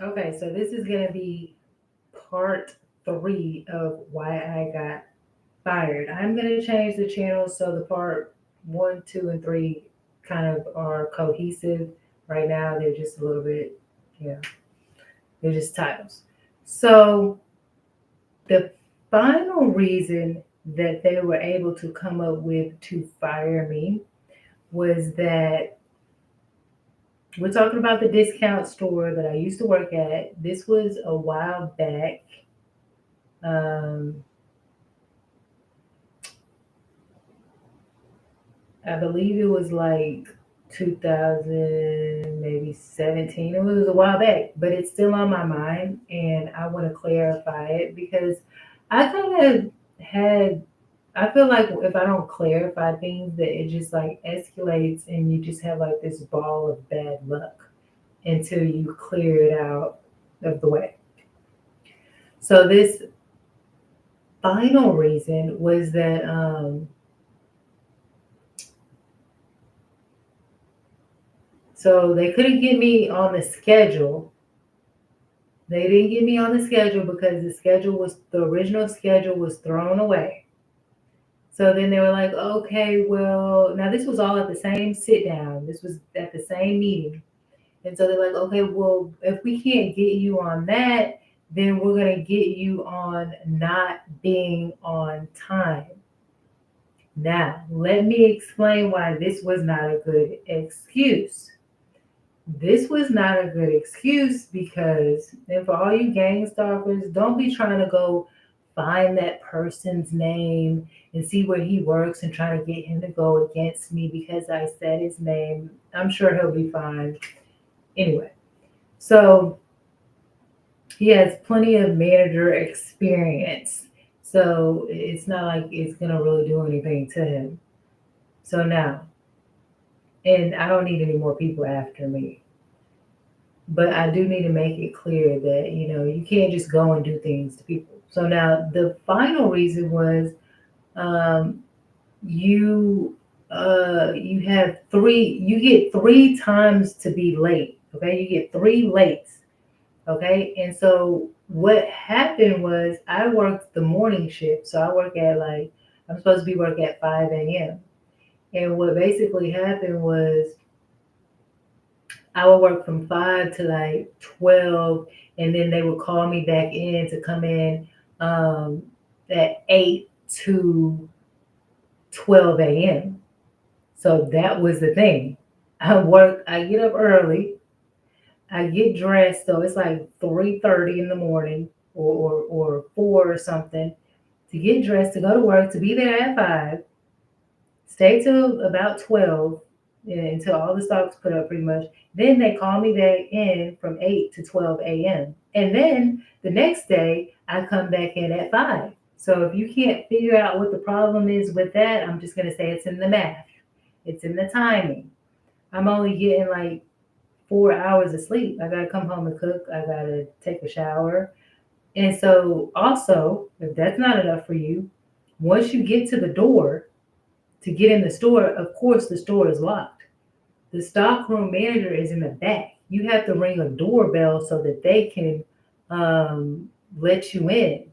Okay, so this is going to be part three of why I got fired. I'm going to change the channel so the part one, two, and three kind of are cohesive. Right now, they're just a little bit, you know, they're just titles. So, the final reason that they were able to come up with to fire me was that we're talking about the discount store that I used to work at. This was a while back. Um, I believe it was like 2000, maybe 17. It was a while back, but it's still on my mind, and I want to clarify it because I kind of had. I feel like if I don't clarify things, that it just like escalates, and you just have like this ball of bad luck until you clear it out of the way. So this final reason was that so they couldn't get me on the schedule. They didn't get me on the schedule because the original schedule was thrown away. So then they were like, okay, well, now this was all at the same sit down. This was at the same meeting. And so they're like, okay, well, if we can't get you on that, then we're going to get you on not being on time. Now, let me explain why this was not a good excuse. This was not a good excuse because, and for all you gang stalkers, don't be trying to go find that person's name and see where he works and try to get him to go against me because I said his name. I'm sure he'll be fine. Anyway, so he has plenty of manager experience. So it's not like it's going to really do anything to him. So now, and I don't need any more people after me. But I do need to make it clear that you can't just go and do things to people. So now the final reason was um, you you have three you get three times to be late. Okay, you get three lates. Okay, and so what happened was I worked the morning shift, so I work at like I'm supposed to be working at 5 a.m. And what basically happened was I would work from 5 to like 12, and then they would call me back in to come in um, at 8 to 12 a.m. So that was the thing. I get up early, I get dressed, so it's like 3:30 in the morning or 4 or something to get dressed to go to work to be there at 5, stay till about 12, until all the stocks put up pretty much. Then they call me back in from 8 to 12 a.m. And then the next day, I come back in at 5. So if you can't figure out what the problem is with that, I'm just going to say it's in the math, it's in the timing. I'm only getting like 4 hours of sleep. I got to come home and cook, I got to take a shower. And so, also, if that's not enough for you, once you get to the door, to get in the store, of course, the store is locked. The stockroom manager is in the back. You have to ring a doorbell so that they can um, let you in.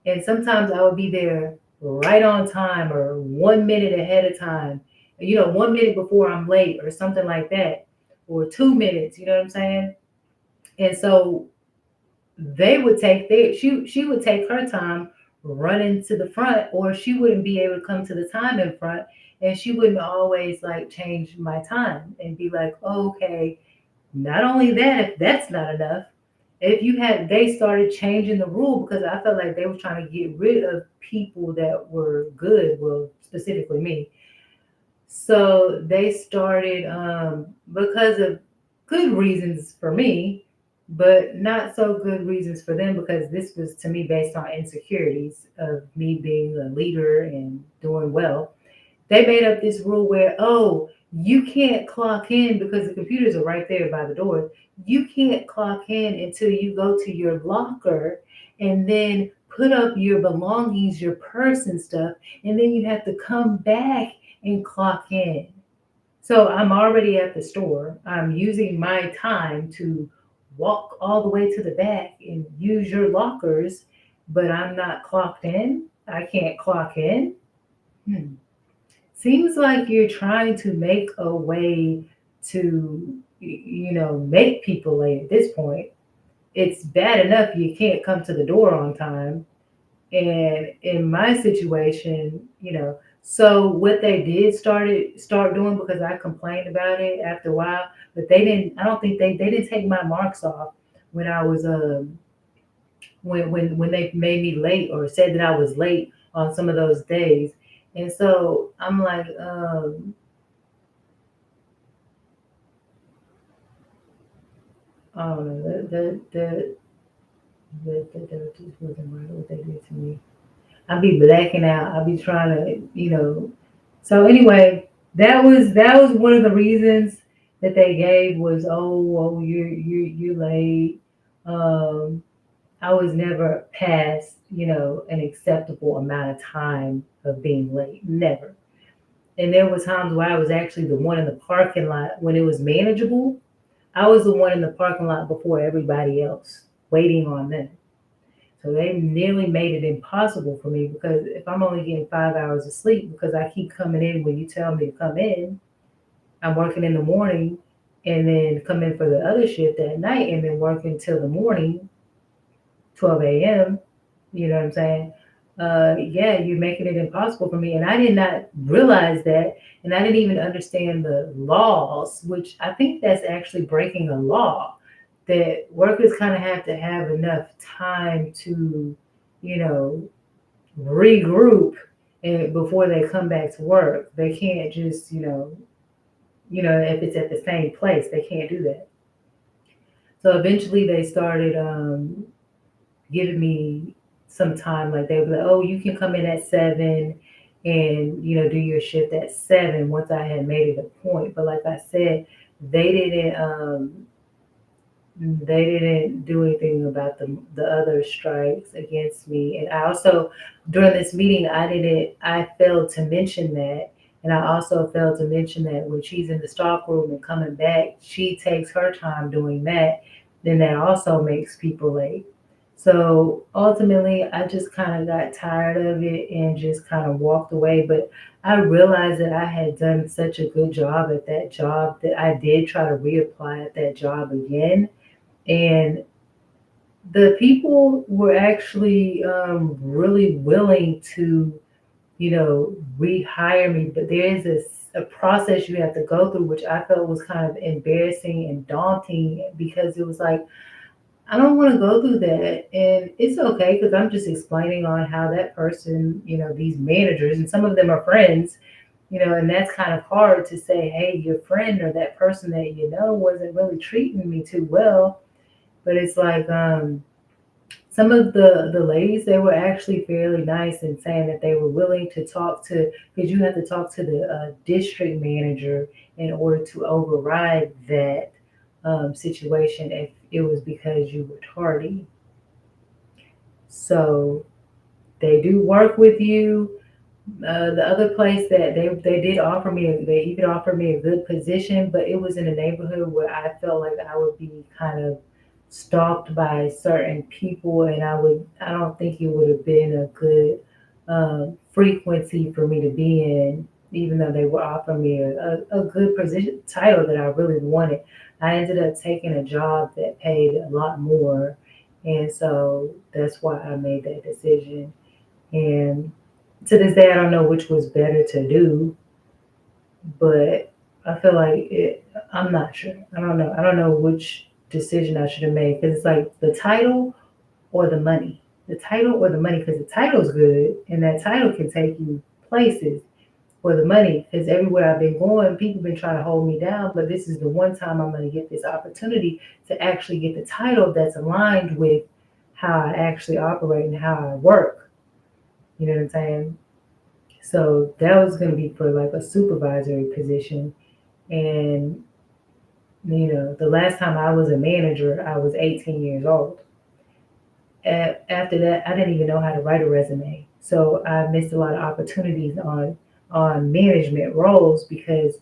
And sometimes I would be there right on time or 1 minute ahead of time, 1 minute before I'm late or something like that, or 2 minutes, you know what I'm saying? And so they would take she would take her time running to the front, or she wouldn't be able to come to the time in front, and she wouldn't always like change my time and be like, oh, okay. Not only that, if that's not enough, if you had they started changing the rule because I felt like they were trying to get rid of people that were good, well, specifically me. So they started, because of good reasons for me, but not so good reasons for them, because this was to me based on insecurities of me being a leader and doing well. They made up this rule where, oh, you can't clock in because the computers are right there by the door. You can't clock in until you go to your locker and then put up your belongings, your purse and stuff, and then you have to come back and clock in. So I'm already at the store. I'm using my time to walk all the way to the back and use your lockers, but I'm not clocked in. I can't clock in. Hmm. Seems like you're trying to make a way to, make people late at this point. It's bad enough you can't come to the door on time. And in my situation, so what they did start doing, because I complained about it after a while, but they didn't. I don't think they didn't take my marks off when I was when they made me late or said that I was late on some of those days. And so I'm like, I don't know, that just wasn't right what they did to me. I'll be blacking out. I'll be trying to, So anyway, that was one of the reasons that they gave was, oh, you late. Um, I was never past, an acceptable amount of time of being late. Never. And there were times where I was actually the one in the parking lot when it was manageable. I was the one in the parking lot before everybody else, waiting on them. So they nearly made it impossible for me, because if I'm only getting 5 hours of sleep because I keep coming in when you tell me to come in, I'm working in the morning and then come in for the other shift at night and then working till the morning, 12 a.m. You know what I'm saying? Yeah, you're making it impossible for me. And I did not realize that. And I didn't even understand the laws, which I think that's actually breaking a law, that workers kind of have to have enough time to, you know, regroup and before they come back to work. They can't just, if it's at the same place, they can't do that. So eventually they started giving me some time. Like they were like, oh, you can come in at 7 and, do your shift at 7 once I had made it a point. But like I said, they didn't um, they didn't do anything about the other strikes against me. And I also, during this meeting, I failed to mention that. And I also failed to mention that when she's in the stock room and coming back, she takes her time doing that. Then that also makes people late. So ultimately, I just kind of got tired of it and just kind of walked away. But I realized that I had done such a good job at that job that I did try to reapply at that job again. And the people were actually really willing to, rehire me. But there is a process you have to go through, which I felt was kind of embarrassing and daunting, because it was like, I don't want to go through that. And it's okay because I'm just explaining on how that person, these managers, and some of them are friends, and that's kind of hard to say, hey, your friend or that person that wasn't really treating me too well. But it's like, some of the ladies, they were actually fairly nice in saying that they were willing to talk to, because you have to talk to the district manager in order to override that situation if it was because you were tardy. So they do work with you. The other place that they did offer me, they even offered me a good position, but it was in a neighborhood where I felt like I would be kind of stalked by certain people, and I don't think it would have been a good frequency for me to be in, even though they were offering me a good position title that I really wanted. I ended up taking a job that paid a lot more, and so that's why I made that decision. And to this day, I don't know which was better to do, but I feel like I'm not sure. I don't know. I don't know which decision I should have made, because it's like the title or the money. The title or the money, because the title's good and that title can take you places. Or the money, because everywhere I've been going, people been trying to hold me down, but this is the one time I'm going to get this opportunity to actually get the title that's aligned with how I actually operate and how I work. You know what I'm saying? So that was going to be for like a supervisory position. And, the last time I was a manager, I was 18 years old. After that, I didn't even know how to write a resume. So I missed a lot of opportunities on management roles because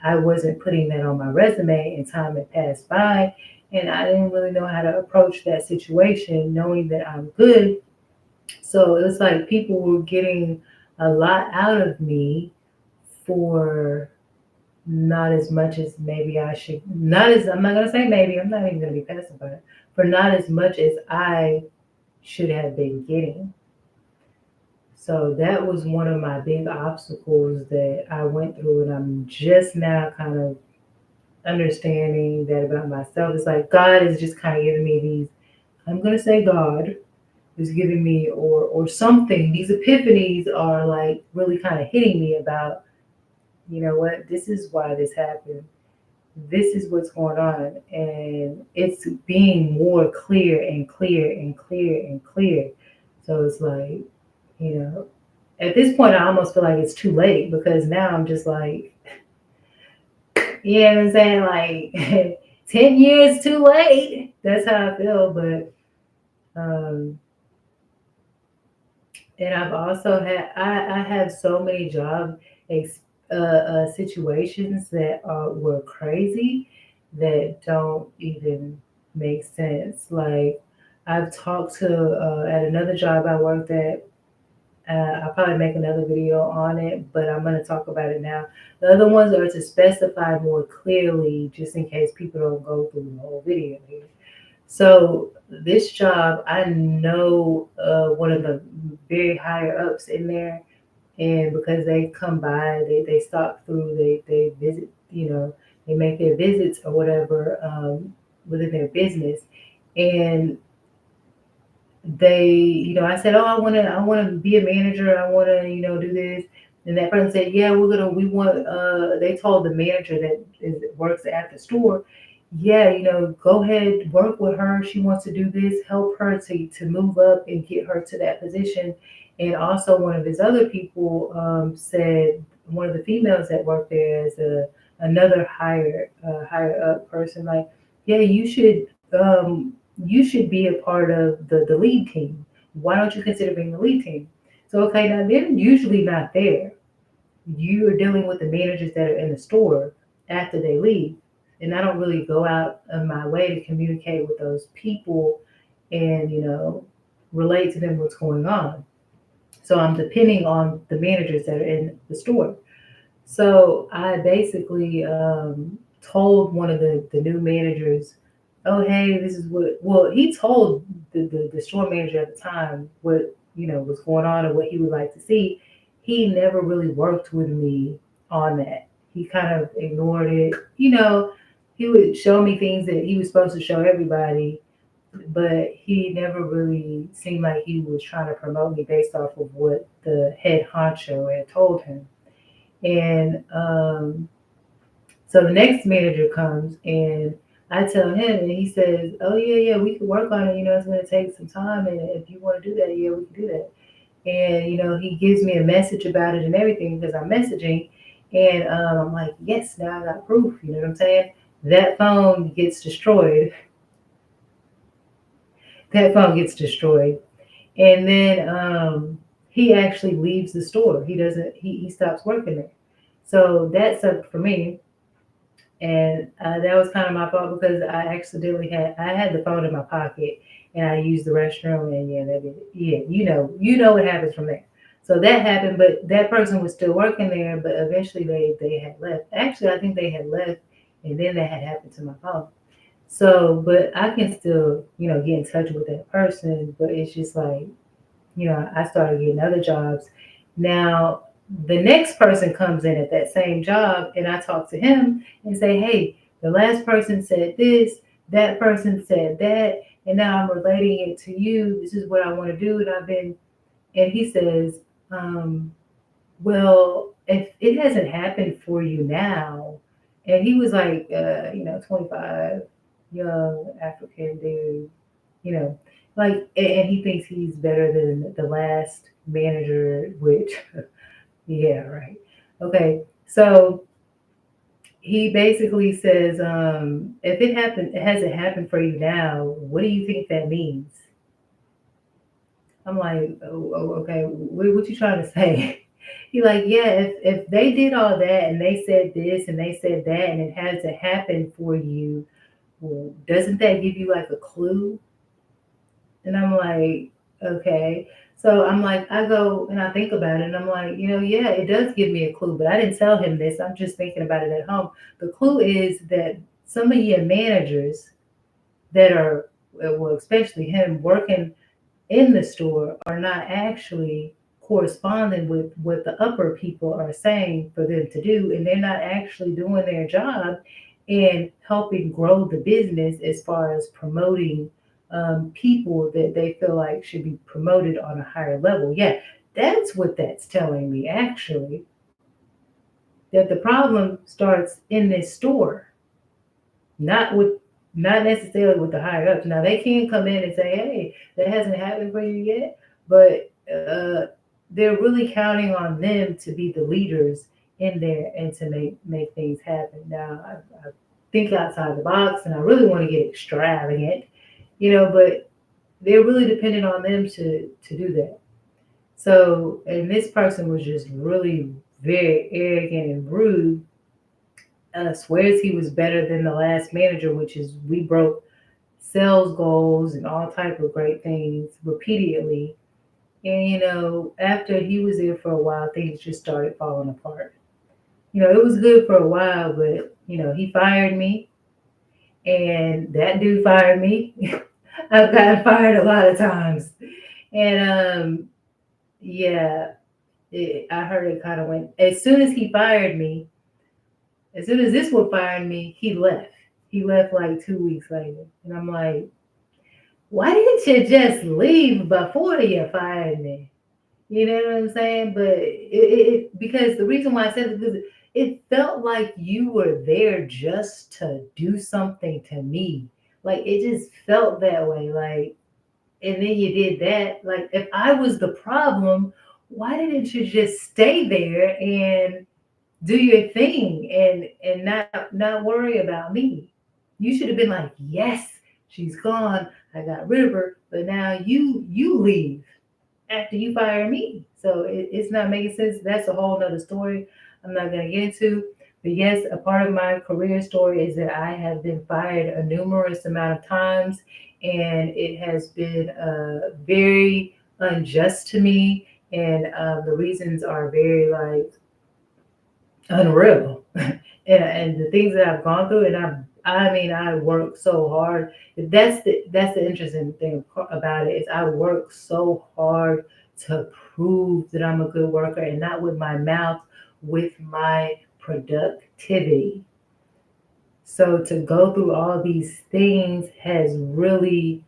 I wasn't putting that on my resume, and time had passed by, and I didn't really know how to approach that situation, knowing that I'm good. So it was like people were getting a lot out of me for not as much as maybe I should. Not as, I'm not gonna say maybe. I'm not even gonna be passive about it. For not as much as I should have been getting. So that was one of my big obstacles that I went through, and I'm just now kind of understanding that about myself. It's like God is just kind of giving me these. I'm gonna say God is giving me, or something. These epiphanies are like really kind of hitting me about, you know what, this is why this happened. This is what's going on, and it's being more clear and clear and clear and clear. So it's like, you know, at this point, I almost feel like it's too late because now I'm just like, you know what I'm saying? Like, 10 years too late. That's how I feel. But, um, and I've also had, I have so many job situations that were crazy that don't even make sense. Like, I've talked to, at another job I worked at, I'll probably make another video on it, but I'm going to talk about it now. The other ones are to specify more clearly, just in case people don't go through the whole video here. So this job, I know one of the very higher ups in there, and because they come by, they stop through, they visit, you know, they make their visits or whatever, within their business, and they, you know, I said, oh, I want to be a manager. I want to, you know, do this. And that person said, yeah, we want, they told the manager that works at the store, yeah, you know, go ahead, work with her. She wants to do this, help her to move up and get her to that position. And also one of his other people said, one of the females that worked there as another higher up person, like, yeah, you should be a part of the lead team. Why don't you consider being the lead team? So okay, now they're usually not there. You are dealing with the managers that are in the store after they leave. And I don't really go out of my way to communicate with those people and, you know, relate to them what's going on. So I'm depending on the managers that are in the store. So I basically told one of the new managers, oh, hey, this is what, well, he told the store manager at the time what, you know, was going on and what he would like to see. He never really worked with me on that. He kind of ignored it. You know, he would show me things that he was supposed to show everybody, but he never really seemed like he was trying to promote me based off of what the head honcho had told him. And so the next manager comes and I tell him, and he says, oh, yeah, yeah, we can work on it. You know, it's going to take some time. And if you want to do that, yeah, we can do that. And, you know, he gives me a message about it and everything because I'm messaging. And I'm like, yes, now I got proof. You know what I'm saying? That phone gets destroyed. That phone gets destroyed. And then he actually leaves the store. He doesn't, he stops working there. So that sucked for me. And that was kind of my fault because I had the phone in my pocket and I used the restroom, and yeah, that did it. Yeah, you know what happens from there. So that happened, but that person was still working there, but eventually they had left. Actually, I think they had left, and then that had happened to my phone. So, but I can still, you know, get in touch with that person, but it's just like, you know, I started getting other jobs. Now, the next person comes in at that same job, and I talk to him and say, hey, the last person said this, that person said that, and now I'm relating it to you. This is what I want to do. And and he says, um, well, if it hasn't happened for you now, and he was like, you know, 25, young African dude, you know, like, and he thinks he's better than the last manager, which, yeah, right. Okay, so he basically says, if it hasn't happened for you now, what do you think that means? I'm like, oh, okay, what you trying to say? He like, yeah, if they did all that and they said this and they said that and it hasn't happened for you, well, doesn't that give you like a clue? And I'm like, okay. So I'm like, I go and I think about it and I'm like, yeah, it does give me a clue, but I didn't tell him this. I'm just thinking about it at home. The clue is that some of your managers that are, well, especially him working in the store are not actually corresponding with what the upper people are saying for them to do, and they're not actually doing their job in helping grow the business as far as promoting people that they feel like should be promoted on a higher level. Yeah, that's what that's telling me actually, that the problem starts in this store, not with, not necessarily with the higher ups. Now they can come in and say, "Hey, that hasn't happened for you yet," but they're really counting on them to be the leaders in there and to make things happen. Now I think outside the box, and I really want to get extravagant, but they're really dependent on them to do that. So, and this person was just really very arrogant and rude, swears he was better than the last manager, which is we broke sales goals and all type of great things repeatedly. And after he was there for a while, things just started falling apart. It was good for a while, but he fired me, and that dude fired me. I've gotten fired a lot of times, and yeah, I heard it kind of went as soon as he fired me. As soon as this one fired me, he left. He left like 2 weeks later. And I'm like, why didn't you just leave before you fired me? You know what I'm saying? But because the reason why I said it, because it felt like you were there just to do something to me. Like it just felt that way. Like, and then you did that. Like if I was the problem, why didn't you just stay there and do your thing and not worry about me? You should have been like, yes, she's gone. I got rid of her, but now you leave after you fire me. So it's not making sense. That's a whole nother story I'm not going to get into. But yes, a part of my career story is that I have been fired a numerous amount of times, and it has been very unjust to me. And the reasons are very like unreal. And the things that I've gone through, and I mean I work so hard. That's the interesting thing about it is I work so hard to prove that I'm a good worker, and not with my mouth, with my productivity. So to go through all these things has really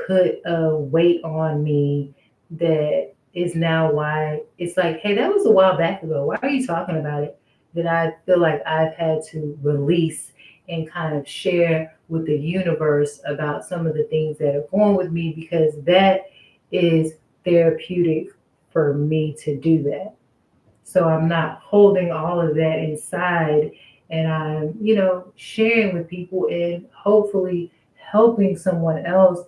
put a weight on me that is now why it's like, hey, that was a while back ago. Why are you talking about it? That I feel like I've had to release and kind of share with the universe about some of the things that are going with me, because that is therapeutic for me to do that. So I'm not holding all of that inside, and I'm, sharing with people and hopefully helping someone else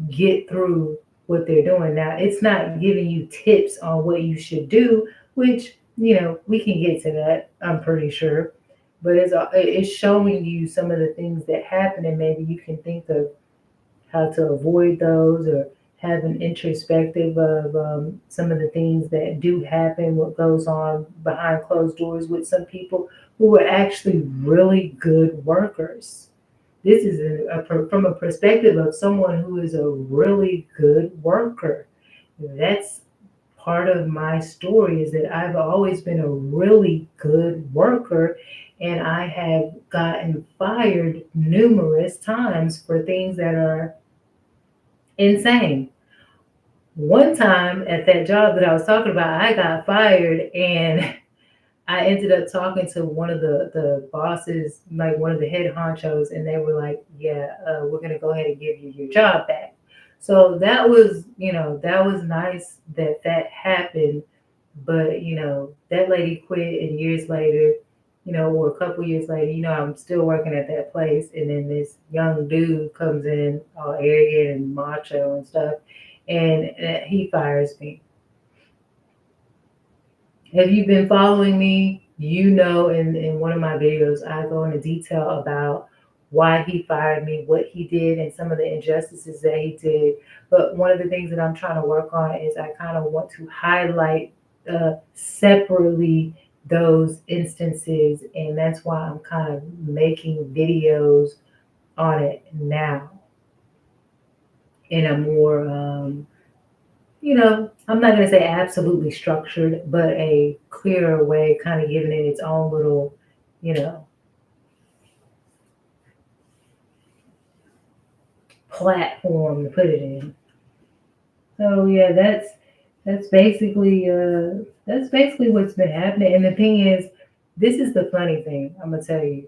get through what they're doing. Now, it's not giving you tips on what you should do, which, we can get to that, I'm pretty sure. But it's showing you some of the things that happen, and maybe you can think of how to avoid those, or have an introspective of some of the things that do happen, what goes on behind closed doors with some people who are actually really good workers. This is from a perspective of someone who is a really good worker. That's part of my story, is that I've always been a really good worker, and I have gotten fired numerous times for things that are insane. One time at that job that I was talking about, I got fired, and I ended up talking to one of the bosses, like one of the head honchos, and they were like, "Yeah, we're gonna go ahead and give you your job back." So that was nice that that happened. But that lady quit, and years later, or a couple years later, I'm still working at that place, and then this young dude comes in, all arrogant and macho and stuff, and he fires me. If you've been following me, you know in one of my videos, I go into detail about why he fired me, what he did, and some of the injustices that he did. But one of the things that I'm trying to work on is I kind of want to highlight separately those instances, and that's why I'm kind of making videos on it now in a more I'm not going to say absolutely structured, but a clearer way, kind of giving it its own little, you know, platform to put it in. So yeah, that's basically what's been happening. And the thing is, this is the funny thing. I'm gonna tell you,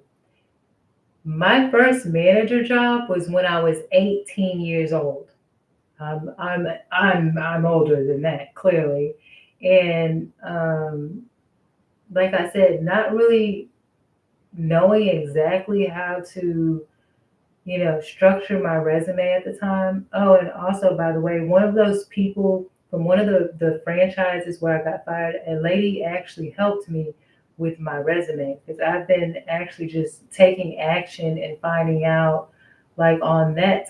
my first manager job was when I was 18 years old. I'm older than that, clearly, and like I said, not really knowing exactly how to, structure my resume at the time. Oh, and also, by the way, one of those people from one of the franchises where I got fired, a lady actually helped me with my resume because I've been actually just taking action and finding out, like on that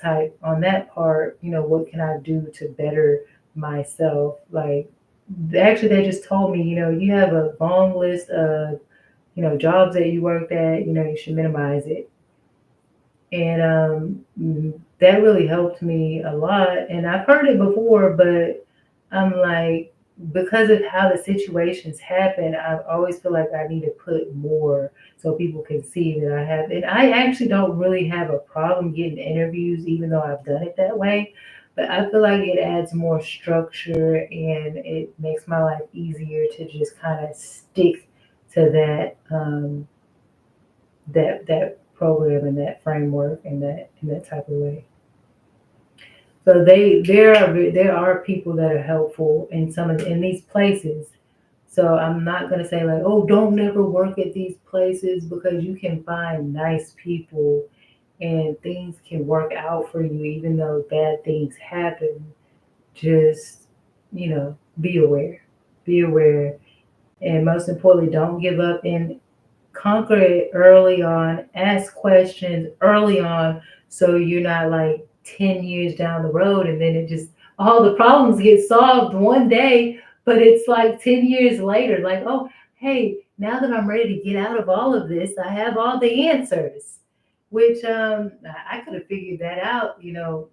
part, what can I do to better myself? Like, actually, they just told me, you have a long list of jobs that you worked at, you should minimize it. And that really helped me a lot. And I've heard it before, but I'm like, because of how the situations happen, I always feel like I need to put more so people can see that I have. And I actually don't really have a problem getting interviews, even though I've done it that way. But I feel like it adds more structure and it makes my life easier to just kind of stick to that program and that framework and that type of way. So there are people that are helpful in in these places. So I'm not gonna say like, oh, don't never work at these places because you can find nice people and things can work out for you even though bad things happen. Just be aware. Be aware. And most importantly, don't give up and conquer it early on, ask questions early on so you're not like 10 years down the road and then it just all the problems get solved one day, but it's like 10 years later, like, oh, hey, now that I'm ready to get out of all of this, I have all the answers. Which I could have figured that out, a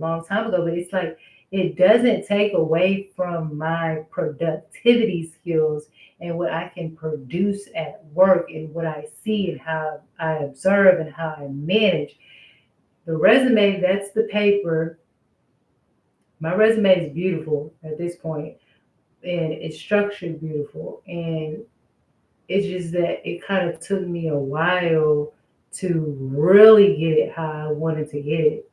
long time ago, but it's like it doesn't take away from my productivity skills and what I can produce at work and what I see and how I observe and how I manage. The resume, that's the paper. My resume is beautiful at this point and it's structured beautiful. And it's just that it kind of took me a while to really get it how I wanted to get it.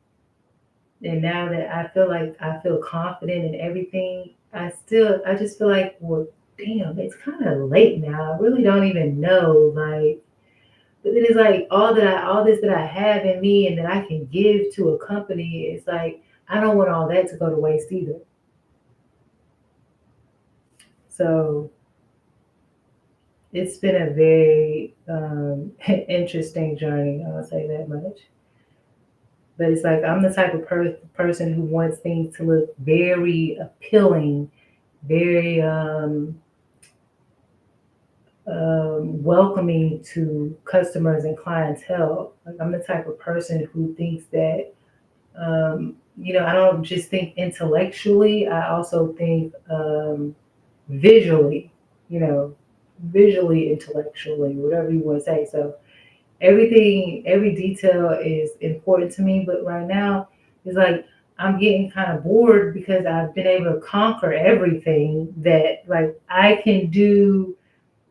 And now that I feel like I feel confident in everything, I just feel like, well, damn, it's kind of late now. I really don't even know. Like, but then it's like all this that I have in me and that I can give to a company, it's like, I don't want all that to go to waste either. So it's been a very interesting journey. I'll say that much. But it's like I'm the type of person who wants things to look very appealing, very welcoming to customers and clientele. Like I'm the type of person who thinks that I don't just think intellectually. I also think visually. You know, visually, intellectually, whatever you want to say. So everything, every detail is important to me. But right now, it's like I'm getting kind of bored because I've been able to conquer everything that like I can do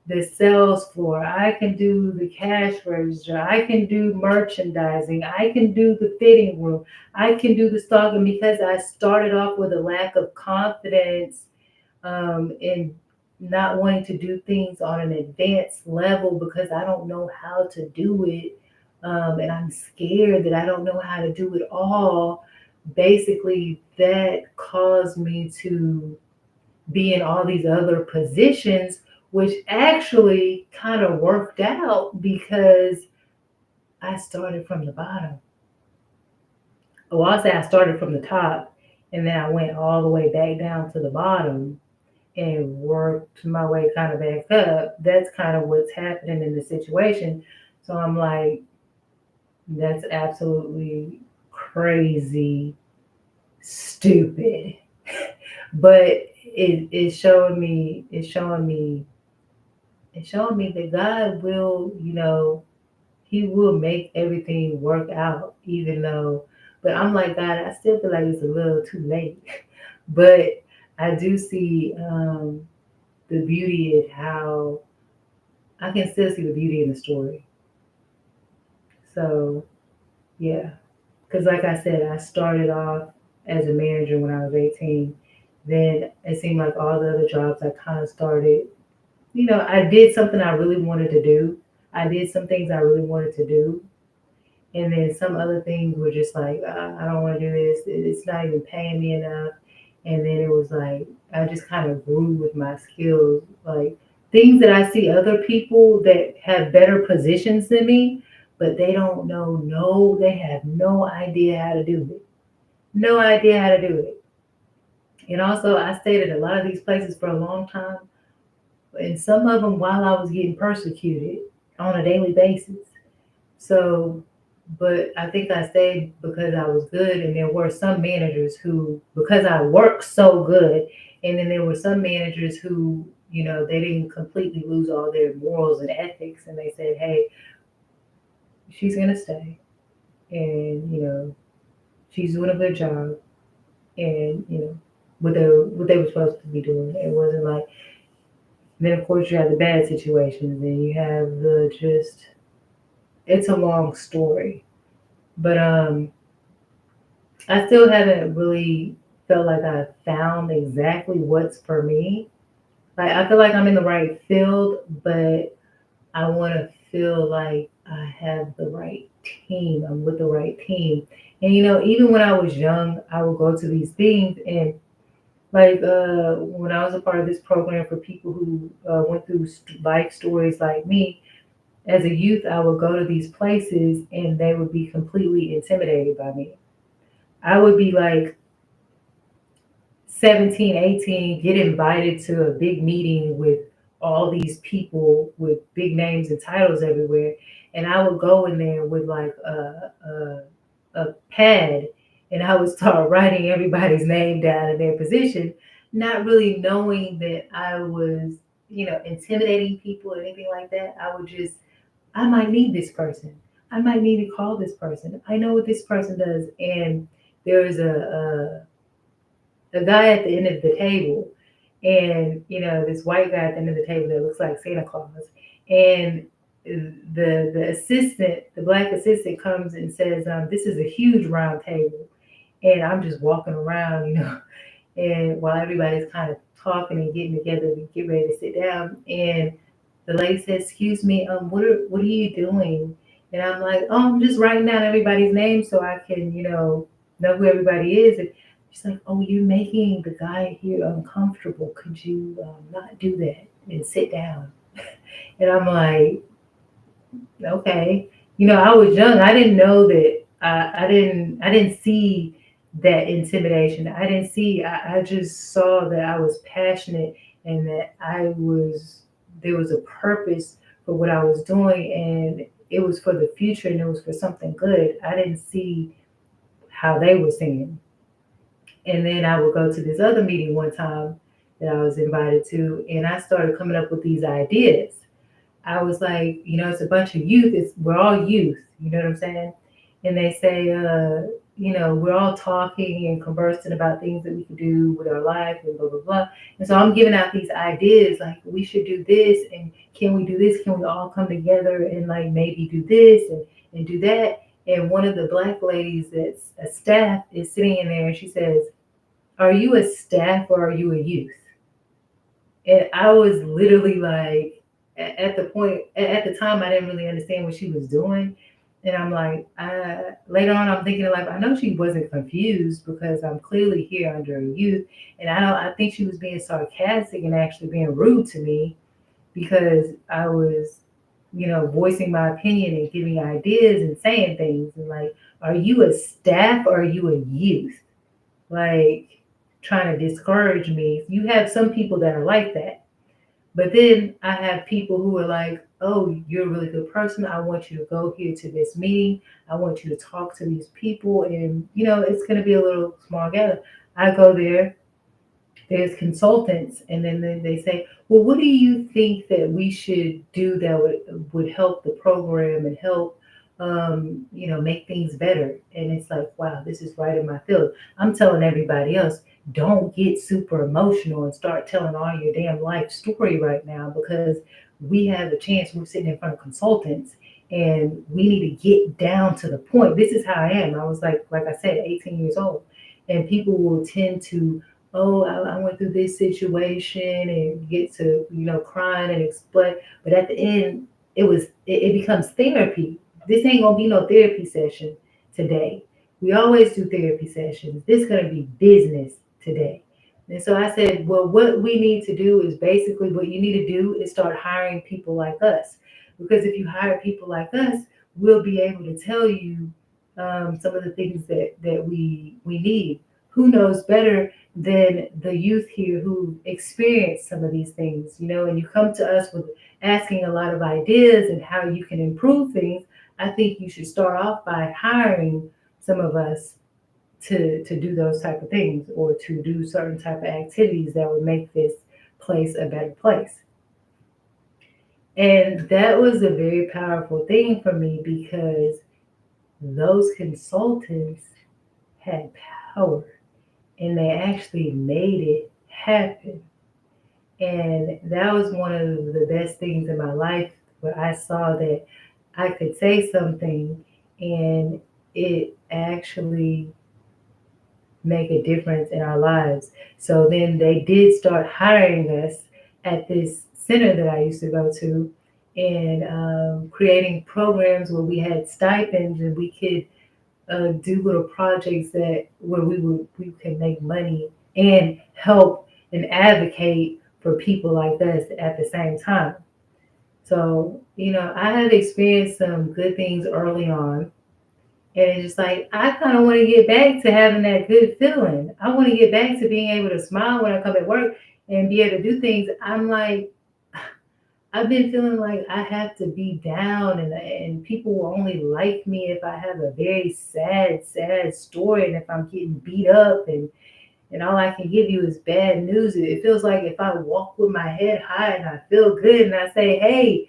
the sales floor, I can do the cash register, I can do merchandising, I can do the fitting room, I can do the stocking because I started off with a lack of confidence in not wanting to do things on an advanced level because I don't know how to do it. And I'm scared that I don't know how to do it all. Basically, that caused me to be in all these other positions, which actually kind of worked out because I started from the bottom. Well, I'll say I started from the top and then I went all the way back down to the bottom and worked my way kind of back up. That's kind of what's happening in the situation. So I'm like, that's absolutely crazy, stupid. But it's showing me, it's showing me that God will, He will make everything work out, even though. But I'm like, God, I still feel like it's a little too late. But I do see the beauty in how I can still see the beauty in the story. So yeah, because like I said, I started off as a manager when I was 18. Then it seemed like all the other jobs I kind of started. I did something I really wanted to do. I did some things I really wanted to do, and then some other things were just like, I don't want to do this. It's not even paying me enough. And then it was like I just kind of grew with my skills, like things that I see other people that have better positions than me, but they don't know. No, they have no idea how to do it. No idea how to do it. And also, I stayed at a lot of these places for a long time, and some of them while I was getting persecuted on a daily basis. So, but I think I stayed because I was good, and there were some managers who, because I worked so good, and then there were some managers who, they didn't completely lose all their morals and ethics, and they said, "Hey, she's gonna stay, and she's doing a good job, and what they were supposed to be doing." It wasn't like. Then of course you have the bad situations, and you have the just. It's a long story, but I still haven't really felt like I found exactly what's for me. Like I feel like I'm in the right field, but I want to feel like I have the right team. I'm with the right team. And even when I was young, I would go to these things, and like when I was a part of this program for people who went through life stories like me, as a youth, I would go to these places and they would be completely intimidated by me. I would be like 17, 18, get invited to a big meeting with all these people with big names and titles everywhere. And I would go in there with like a pad and I would start writing everybody's name down and their position, not really knowing that I was, intimidating people or anything like that. I might need this person. I might need to call this person. I know what this person does. And there was a guy at the end of the table, and this white guy at the end of the table that looks like Santa Claus, and the assistant, the black assistant, comes and says, "This is a huge round table," and I'm just walking around, and while everybody's kind of talking and getting together to get ready to sit down, and the lady says, "Excuse me, what are you doing?" And I'm like, "Oh, I'm just writing down everybody's name so I can, know who everybody is." And she's like, "Oh, you're making the guy here uncomfortable. Could you not do that and sit down?" And I'm like, "Okay." I was young. I didn't know that. I didn't see that intimidation. I didn't see. I just saw that I was passionate and that there was a purpose for what I was doing, and it was for the future and it was for something good. I didn't see how they were seeing. And then I would go to this other meeting one time that I was invited to, and I started coming up with these ideas. I was like, it's a bunch of youth. We're all youth. You know what I'm saying? And they say, we're all talking and conversing about things that we can do with our life and blah blah blah. And so I'm giving out these ideas like we should do this and can we do this? Can we all come together and like maybe do this and do that? And one of the black ladies that's a staff is sitting in there and she says, "Are you a staff or are you a youth?" And I was literally like, at the point, at the time, I didn't really understand what she was doing. And I'm like, later on, I'm thinking like, I know she wasn't confused because I'm clearly here under youth, and I think she was being sarcastic and actually being rude to me because I was, voicing my opinion and giving ideas and saying things. And like, are you a staff or are you a youth? Like, trying to discourage me. You have some people that are like that. But then I have people who are like, oh, you're a really good person. I want you to go here to this meeting. I want you to talk to these people. And, it's going to be a little small gathering. I go there, there's consultants, and then they say, well, what do you think that we should do that would help the program and help make things better? And it's like, wow, this is right in my field. I'm telling everybody else, don't get super emotional and start telling all your damn life story right now, because we have a chance. We're sitting in front of consultants and we need to get down to the point. This is how I am. I was like I said, 18 years old, and people will tend to, oh, I went through this situation, and get to, crying and explain. But at the end, it becomes therapy. This ain't gonna be no therapy session today. We always do therapy sessions. This is gonna be business today. And so I said, well, what we need to do is basically what you need to do is start hiring people like us. Because if you hire people like us, we'll be able to tell you some of the things that we need. Who knows better than the youth here who experienced some of these things, and you come to us with asking a lot of ideas and how you can improve things. I think you should start off by hiring some of us to do those type of things, or to do certain type of activities that would make this place a better place. And that was a very powerful thing for me because those consultants had power and they actually made it happen. And that was one of the best things in my life, where I saw that I could say something and it actually make a difference in our lives. So then they did start hiring us at this center that I used to go to, and creating programs where we had stipends and we could do little projects that where we can make money and help and advocate for people like us at the same time. So, I have experienced some good things early on. And it's just like, I kind of want to get back to having that good feeling. I want to get back to being able to smile when I come at work and be able to do things. I'm like, I've been feeling like I have to be down, and people will only like me if I have a very sad story, and if I'm getting beat up, and all I can give you is bad news. It feels like if I walk with my head high and I feel good and I say, hey,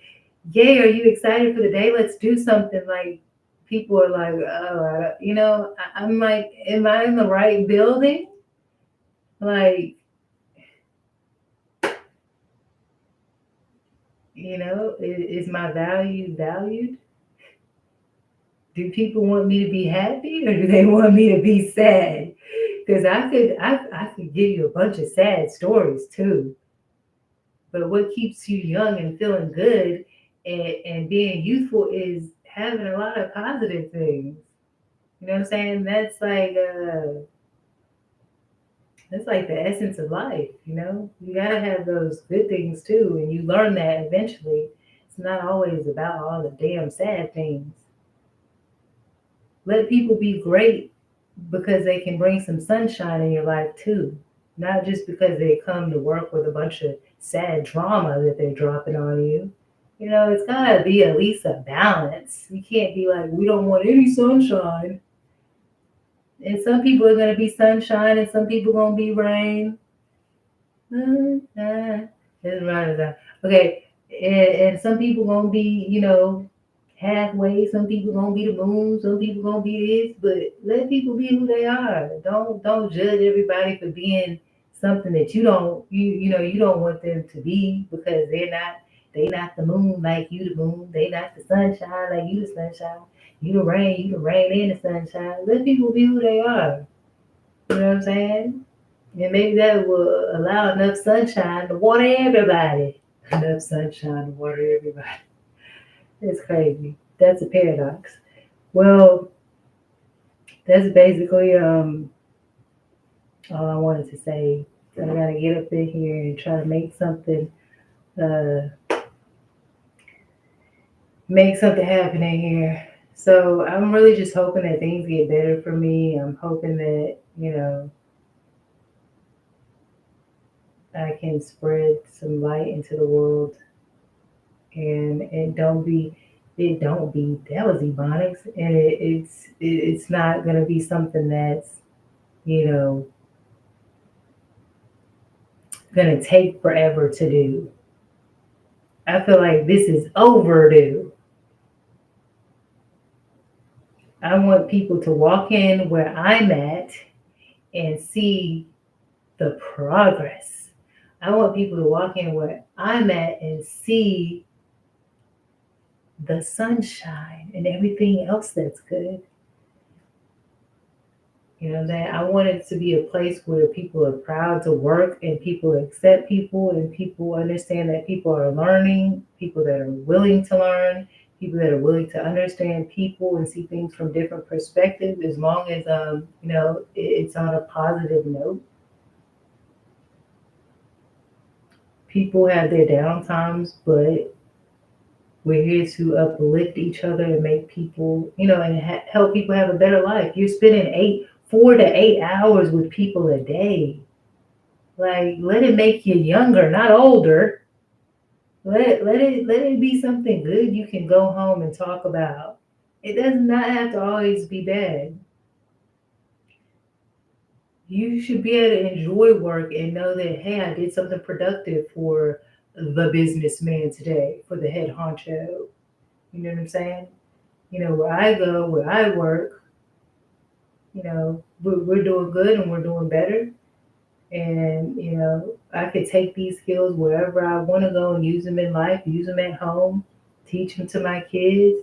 yay, are you excited for the day? Let's do something. Like, people are like, oh, I'm like, am I in the right building? Like, is my value valued? Do people want me to be happy or do they want me to be sad? Because I could give you a bunch of sad stories too. But what keeps you young and feeling good and being youthful is having a lot of positive things. You know what I'm saying? That's like the essence of life. You gotta have those good things too, and you learn that eventually. It's not always about all the damn sad things. Let people be great because they can bring some sunshine in your life too. Not just because they come to work with a bunch of sad drama that they're dropping on you. It's gotta be at least a balance. You can't be like, we don't want any sunshine. And some people are gonna be sunshine and some people gonna be rain. It's right. Okay. And some people gonna be, halfway. Some people gonna be the moon. Some people gonna be this. But let people be who they are. Don't judge everybody for being something that you don't want them to be, because they're not. They not the moon like you the moon. They not the sunshine like you the sunshine. You the rain and the sunshine. Let people be who they are. You know what I'm saying? And maybe that will allow enough sunshine to water everybody. Enough sunshine to water everybody. It's crazy. That's a paradox. Well, that's basically all I wanted to say. So I gotta get up in here and try to uh, make something happen in here. So I'm really just hoping that things get better for me. I'm hoping that I can spread some light into the world, and it don't be that was ebonics, and it's not gonna be something that's you know gonna take forever to do. I feel like this is overdue. I want people to walk in where I'm at and see the progress. I want people to walk in where I'm at and see the sunshine and everything else that's good. That I want it to be a place where people are proud to work and people accept people and people understand that people are learning, people that are willing to learn, people that are willing to understand people and see things from different perspectives as long as it's on a positive note. People have their downtimes, but we're here to uplift each other and make people, and help people have a better life. You're spending 4 to 8 hours with people a day. Like, let it make you younger, not older. Let it be something good you can go home and talk about. It does not have to always be bad. You should be able to enjoy work and know that, hey, I did something productive for the businessman today, for the head honcho. You know what I'm saying? Where I go, where I work, we're doing good and we're doing better. And, I could take these skills wherever I want to go and use them in life, use them at home, teach them to my kids,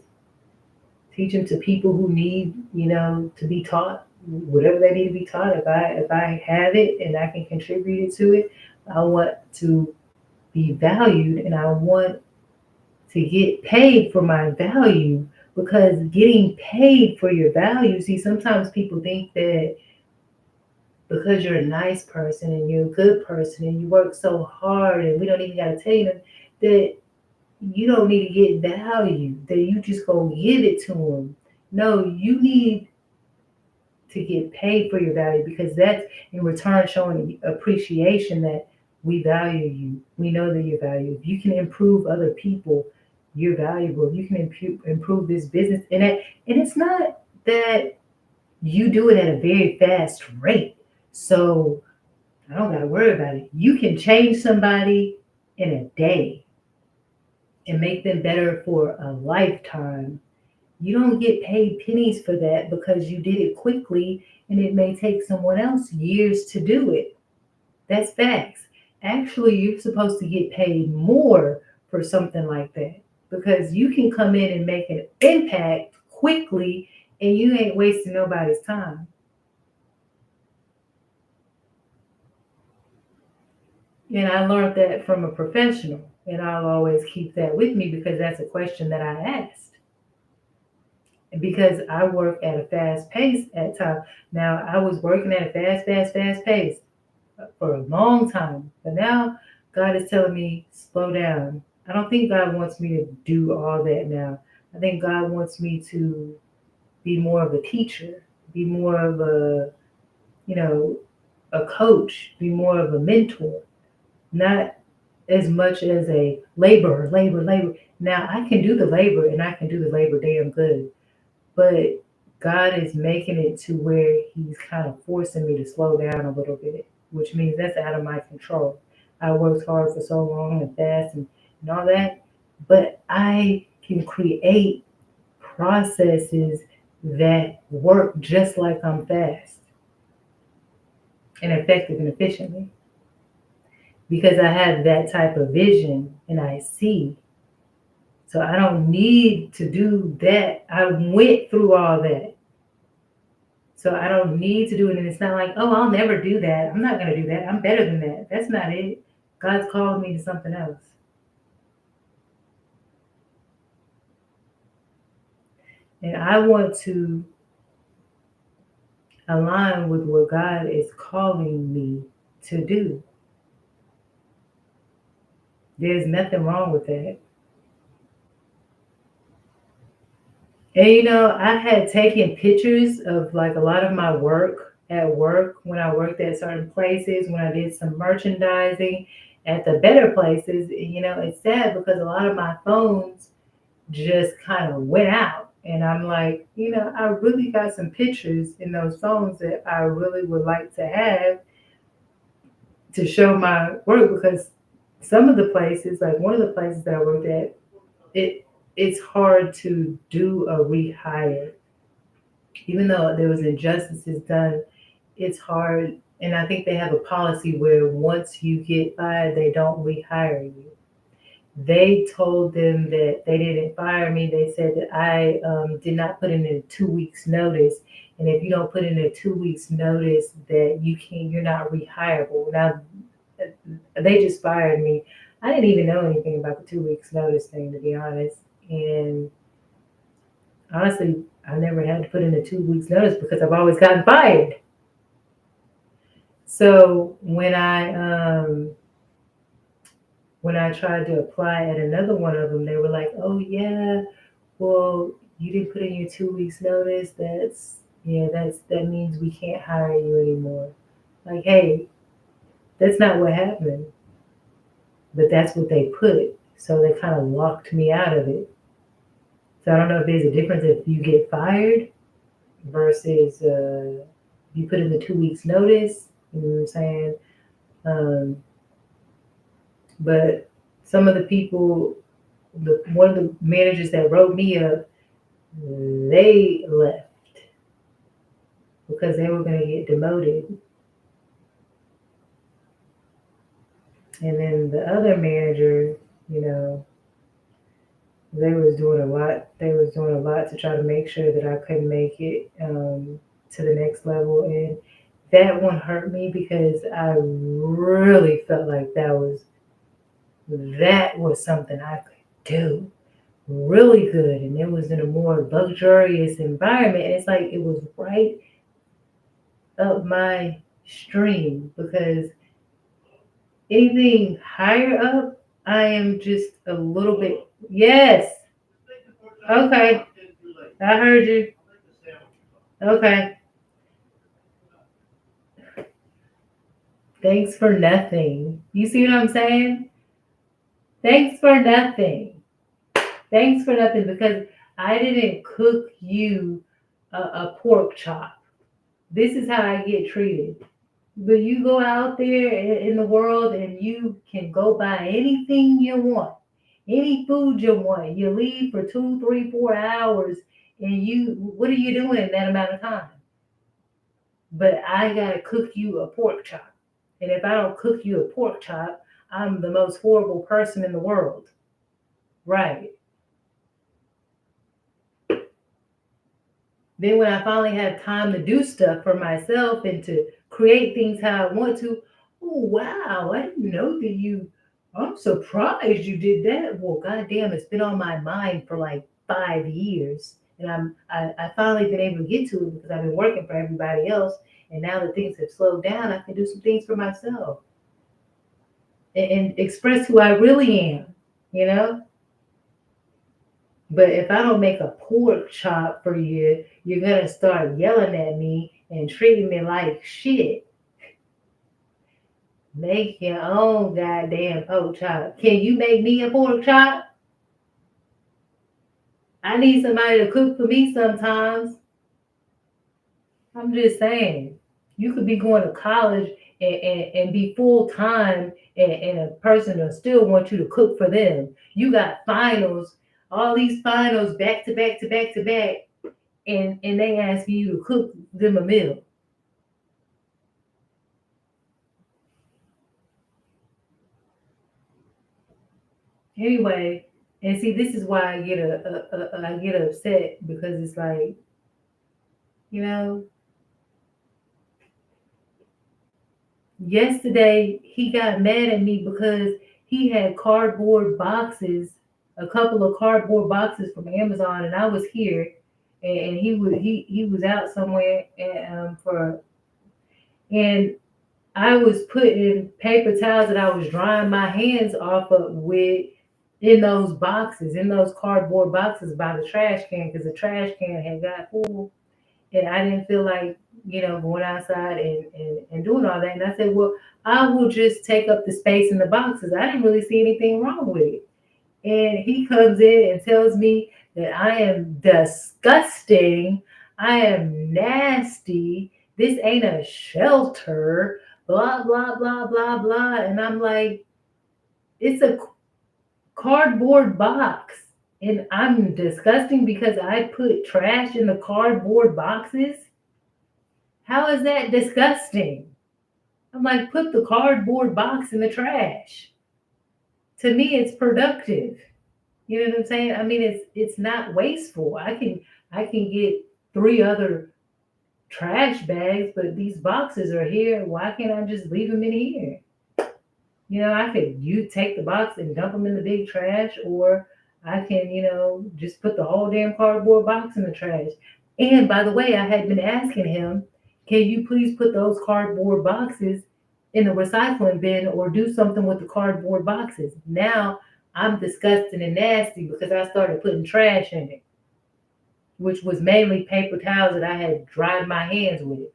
teach them to people who need, to be taught whatever they need to be taught. If I have it and I can contribute to it, I want to be valued and I want to get paid for my value, because getting paid for your value, see, sometimes people think that because you're a nice person and you're a good person and you work so hard and we don't even got to tell you that you don't need to get value, that you just go give it to them. No, you need to get paid for your value, because that's in return showing appreciation that we value you. We know that you're valued. If you can improve other people, you're valuable. If you can improve this business, and it's not that you do it at a very fast rate. So I don't got to worry about it. You can change somebody in a day and make them better for a lifetime. You don't get paid pennies for that because you did it quickly and it may take someone else years to do it. That's facts. Actually, you're supposed to get paid more for something like that, because you can come in and make an impact quickly and you ain't wasting nobody's time. And I learned that from a professional, and I'll always keep that with me because that's a question that I asked. And because I work at a fast pace at times. Now, I was working at a fast pace for a long time, but now God is telling me, slow down. I don't think God wants me to do all that now. I think God wants me to be more of a teacher, be more of you know, a coach, be more of a mentor, not as much as a laborer, labor. Now I can do the labor and I can do the labor damn good, but God is making it to where He's kind of forcing me to slow down a little bit, which means that's out of my control. I worked hard for so long and fast and all that, but I can create processes that work just like I'm fast and effective and efficiently, because I have that type of vision and I see. So I don't need to do that. I went through all that. So I don't need to do it. And it's not like, oh, I'll never do that. I'm not going to do that. I'm better than that. That's not it. God's called me to something else. And I want to align with what God is calling me to do. There's nothing wrong with that. And I had taken pictures of like a lot of my work at work when I worked at certain places, when I did some merchandising at the better places. It's sad because a lot of my phones just kind of went out. And I'm like, I really got some pictures in those phones that I really would like to have to show my work because some of the places, like one of the places that I worked at, it it's hard to do a rehire. Even though there was injustices done, it's hard. And I think they have a policy where once you get fired, they don't rehire you. They told them that they didn't fire me. They said that I did not put in a 2 weeks notice, and if you don't put in a 2 weeks notice, that you're not rehireable. Now they just fired me. I didn't even know anything about the 2 weeks notice thing, to be honest. And honestly, I never had to put in a 2 weeks notice because I've always gotten fired. So when I tried to apply at another one of them, they were like, "Oh yeah, well you didn't put in your 2 weeks notice. That means we can't hire you anymore." Like, hey, that's not what happened, but that's what they put. So they kind of locked me out of it. So I don't know if there's a difference if you get fired versus you put in the 2 weeks notice. You know what I'm saying? Um, but some of the people, one of the managers that wrote me up, they left because they were going to get demoted. And then the other manager, you know, they was doing a lot. They was doing a lot to try to make sure that I couldn't make it to the next level, and that one hurt me because I really felt like that was something I could do really good, and it was in a more luxurious environment. And it's like it was right up my stream because anything higher up, I am just a little bit. Yes. Okay. I heard you. Okay. Thanks for nothing. You see what I'm saying? Thanks for nothing. Thanks for nothing because I didn't cook you a pork chop. This is how I get treated. But you go out there in the world and you can go buy anything you want, any food you want. You leave for 2, 3, 4 hours, and what are you doing in that amount of time? But I gotta cook you a pork chop. And if I don't cook you a pork chop, I'm the most horrible person in the world. Right. Then when I finally have time to do stuff for myself and to create things how I want to, oh wow, I didn't know that I'm surprised you did that. Well, goddamn, it's been on my mind for like 5 years. And I finally been able to get to it because I've been working for everybody else. And now that things have slowed down, I can do some things for myself and express who I really am, you know? But if I don't make a pork chop for you, you're gonna start yelling at me and treating me like shit. Make your own goddamn pork chop. Can you make me a pork chop? I need somebody to cook for me sometimes. I'm just saying. You could be going to college and be full time, and a person will still want you to cook for them. You got finals, all these finals back to back to back to back, and they ask you to cook them a meal. Anyway, and see, this is why I get upset because it's like, you know, yesterday he got mad at me because he had cardboard boxes, a couple of cardboard boxes from Amazon, and I was here, and he was out somewhere and I was putting paper towels that I was drying my hands off of with in those boxes, in those cardboard boxes by the trash can, because the trash can had got full, and I didn't feel like going outside and doing all that. And I said, well, I will just take up the space in the boxes. I didn't really see anything wrong with it. And he comes in and tells me that I am disgusting, I am nasty, this ain't a shelter, blah, blah, blah, blah, blah. And I'm like, it's a cardboard box. And I'm disgusting because I put trash in the cardboard boxes? How is that disgusting? I'm like, put the cardboard box in the trash. To me, it's productive. You know what I'm saying? I mean, it's not wasteful. I can get three other trash bags, but these boxes are here. Why can't I just leave them in here? I could you take the box and dump them in the big trash, or I can just put the whole damn cardboard box in the trash. And by the way, I had been asking him, can you please put those cardboard boxes in the recycling bin or do something with the cardboard boxes? Now I'm disgusting and nasty because I started putting trash in it, which was mainly paper towels that I had dried my hands with.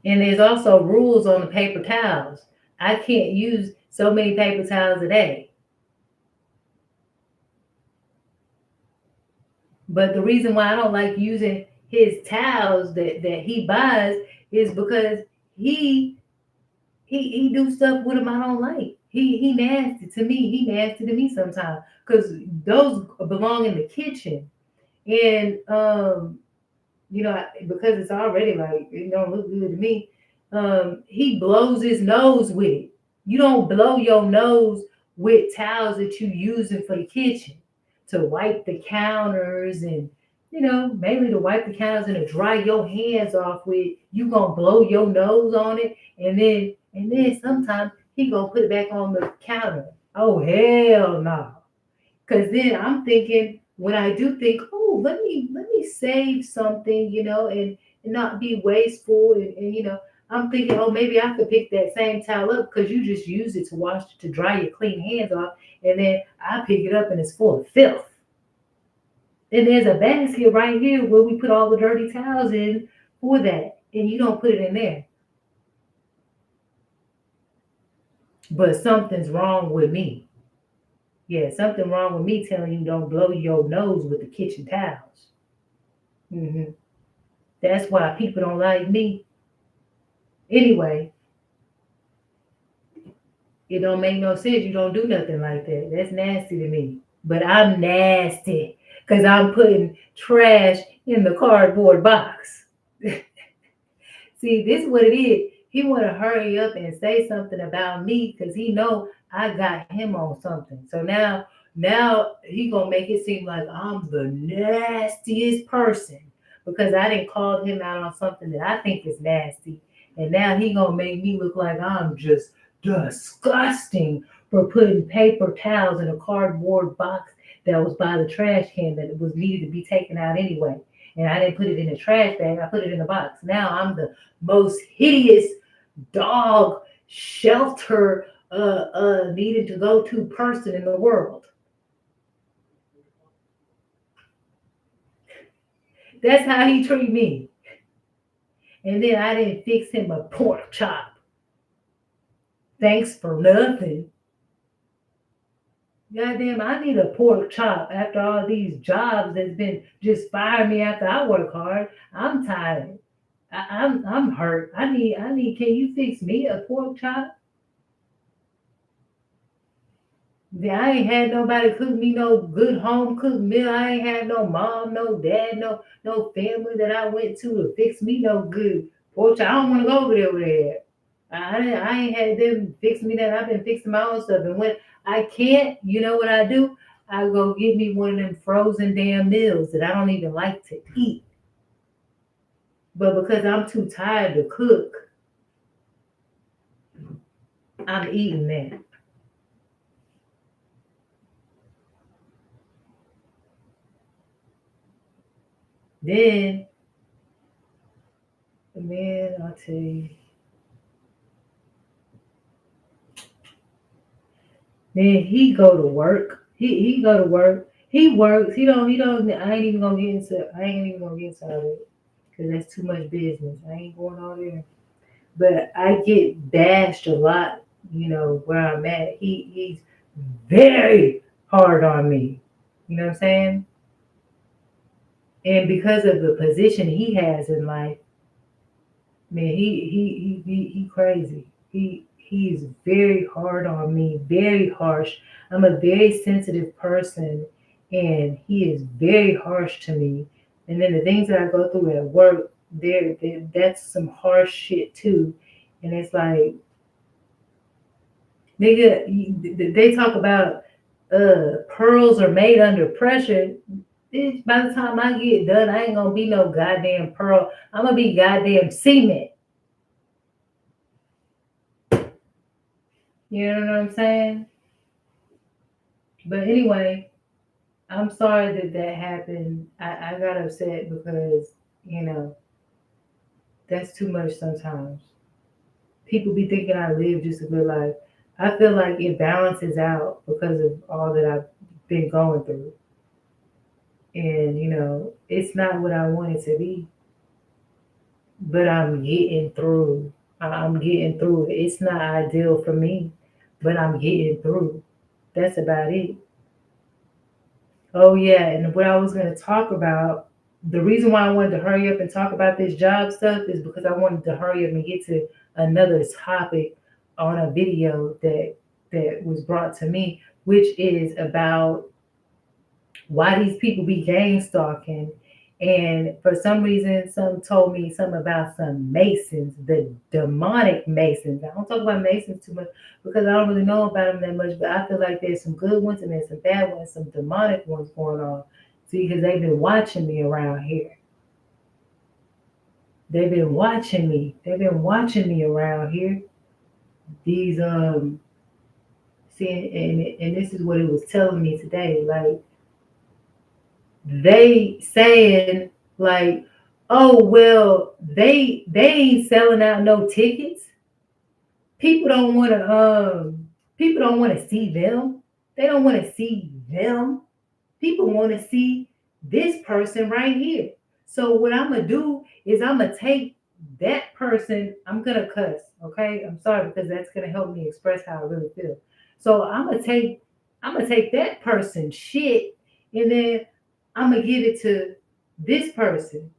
And there's also rules on the paper towels. I can't use so many paper towels a day. But the reason why I don't like using his towels that he buys is because he he do stuff with them I don't like. He nasty to me. He nasty to me sometimes because those belong in the kitchen. And because it's already like it don't look good to me. He blows his nose with it. You don't blow your nose with towels that you using for the kitchen to wipe the counters and mainly to wipe the counters and to dry your hands off with. You gonna blow your nose on it and then sometimes he gonna put it back on the counter. Oh hell no. Cause then I'm thinking when I do think, oh, let me save something, and not be wasteful and I'm thinking, oh, maybe I could pick that same towel up because you just use it to wash to dry your clean hands off, and then I pick it up and it's full of filth. And there's a basket right here where we put all the dirty towels in for that, and you don't put it in there. But something's wrong with me. Yeah, something wrong with me telling you don't blow your nose with the kitchen towels. hmm That's why people don't like me. Anyway, it don't make no sense. You don't do nothing like that. That's nasty to me. But I'm nasty because I'm putting trash in the cardboard box. See, this is what it is. He want to hurry up and say something about me because he know I got him on something. So now he gonna make it seem like I'm the nastiest person because I didn't call him out on something that I think is nasty, and now he gonna make me look like I'm just disgusting for putting paper towels in a cardboard box that was by the trash can that was needed to be taken out anyway. And I didn't put it in a trash bag. I put it in a box. Now I'm the most hideous dog shelter needed to go to person in the world. That's how he treat me. And then I didn't fix him a pork chop. Thanks for nothing. Goddamn, I need a pork chop after all these jobs that's been just firing me after I work hard. I'm tired. I'm hurt. I need. Can you fix me a pork chop? Yeah, I ain't had nobody cook me no good home cooked meal. I ain't had no mom, no dad, no family that I went to fix me no good pork chop. I don't want to go over there. I ain't had them fix me that. I've been fixing my own stuff. And when I can't, you know what I do? I go get me one of them frozen damn meals that I don't even like to eat. But because I'm too tired to cook, I'm eating that. Then, man, I'll tell you, man, he go to work. He go to work. He works. He don't. I ain't even gonna get into. I ain't even gonna get into all that because that's too much business. I ain't going all there. But I get bashed a lot. Where I'm at. He's very hard on me. You know what I'm saying? And because of the position he has in life, man, he crazy. He's very hard on me, very harsh. I'm a very sensitive person, and he is very harsh to me. And then the things that I go through at work, that's some harsh shit too. And it's like, nigga, they talk about pearls are made under pressure. Bitch, by the time I get done, I ain't gonna be no goddamn pearl. I'm gonna be goddamn cement. You know what I'm saying? But anyway, I'm sorry that that happened. I got upset because, you know, that's too much sometimes. People be thinking I live just a good life. I feel like it balances out because of all that I've been going through. And, it's not what I want it to be, but I'm getting through. I'm getting through it. It's not ideal for me, but I'm getting through. That's about it. Oh yeah, and what I was going to talk about, the reason why I wanted to hurry up and talk about this job stuff is because I wanted to hurry up and get to another topic on a video that was brought to me, which is about why these people be gang stalking. And for some reason, some told me something about some Masons, the demonic Masons. I don't talk about Masons too much because I don't really know about them that much, but I feel like there's some good ones and there's some bad ones, some demonic ones going on. See, because they've been watching me around here. They've been watching me. They've been watching me around here. These see, and this is what it was telling me today. Like, they saying like, oh well, they ain't selling out no tickets. People don't want to people don't want to see them. They don't want to see them. People want to see this person right here. So what I'm gonna do is I'm gonna take that person. I'm gonna cuss, okay? I'm sorry because that's gonna help me express how I really feel. So I'm gonna take that person's shit and then I'm gonna give it to this person.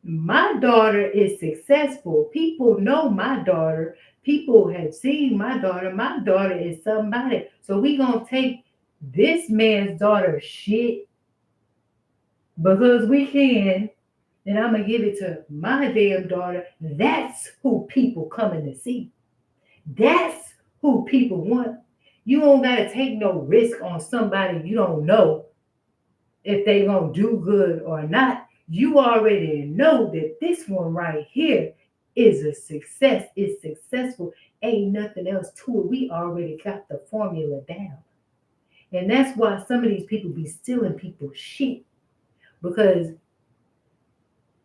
My daughter is successful. People know my daughter. People have seen my daughter. My daughter is somebody. So we gonna take this man's daughter shit because we can, and I'm gonna give it to my damn daughter. That's who people coming to see. That's who people want. You don't gotta take no risk on somebody you don't know if they gonna do good or not. You already know that this one right here is a success. It's successful. Ain't nothing else to it. We already got the formula down. And that's why some of these people be stealing people's shit because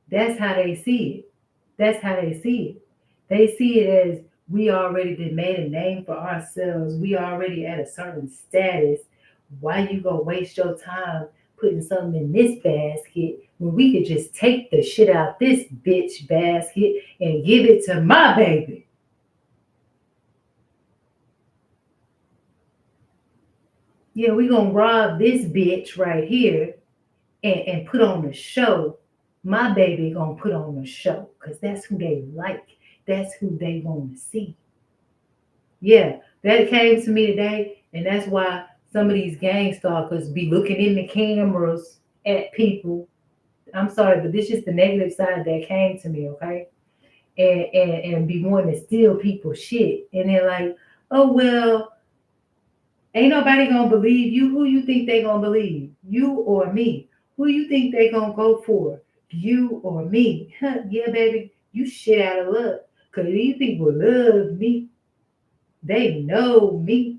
that's how they see it. That's how they see it. They see it as we already did made a name for ourselves. We already at a certain status. Why you gonna waste your time putting something in this basket when we could just take the shit out this bitch basket and give it to my baby? Yeah, we gonna rob this bitch right here and put on the show. My baby gonna put on the show because that's who they like. That's who they want to see. Yeah, that came to me today, and that's why some of these gang stalkers be looking in the cameras at people. I'm sorry, but this is the negative side that came to me, okay? And be wanting to steal people's shit. And they're like, oh well, ain't nobody gonna believe you. Who you think they gonna believe? You or me? Who you think they gonna go for? You or me? Huh, yeah, baby, you shit out of luck. Cause these people love me. They know me.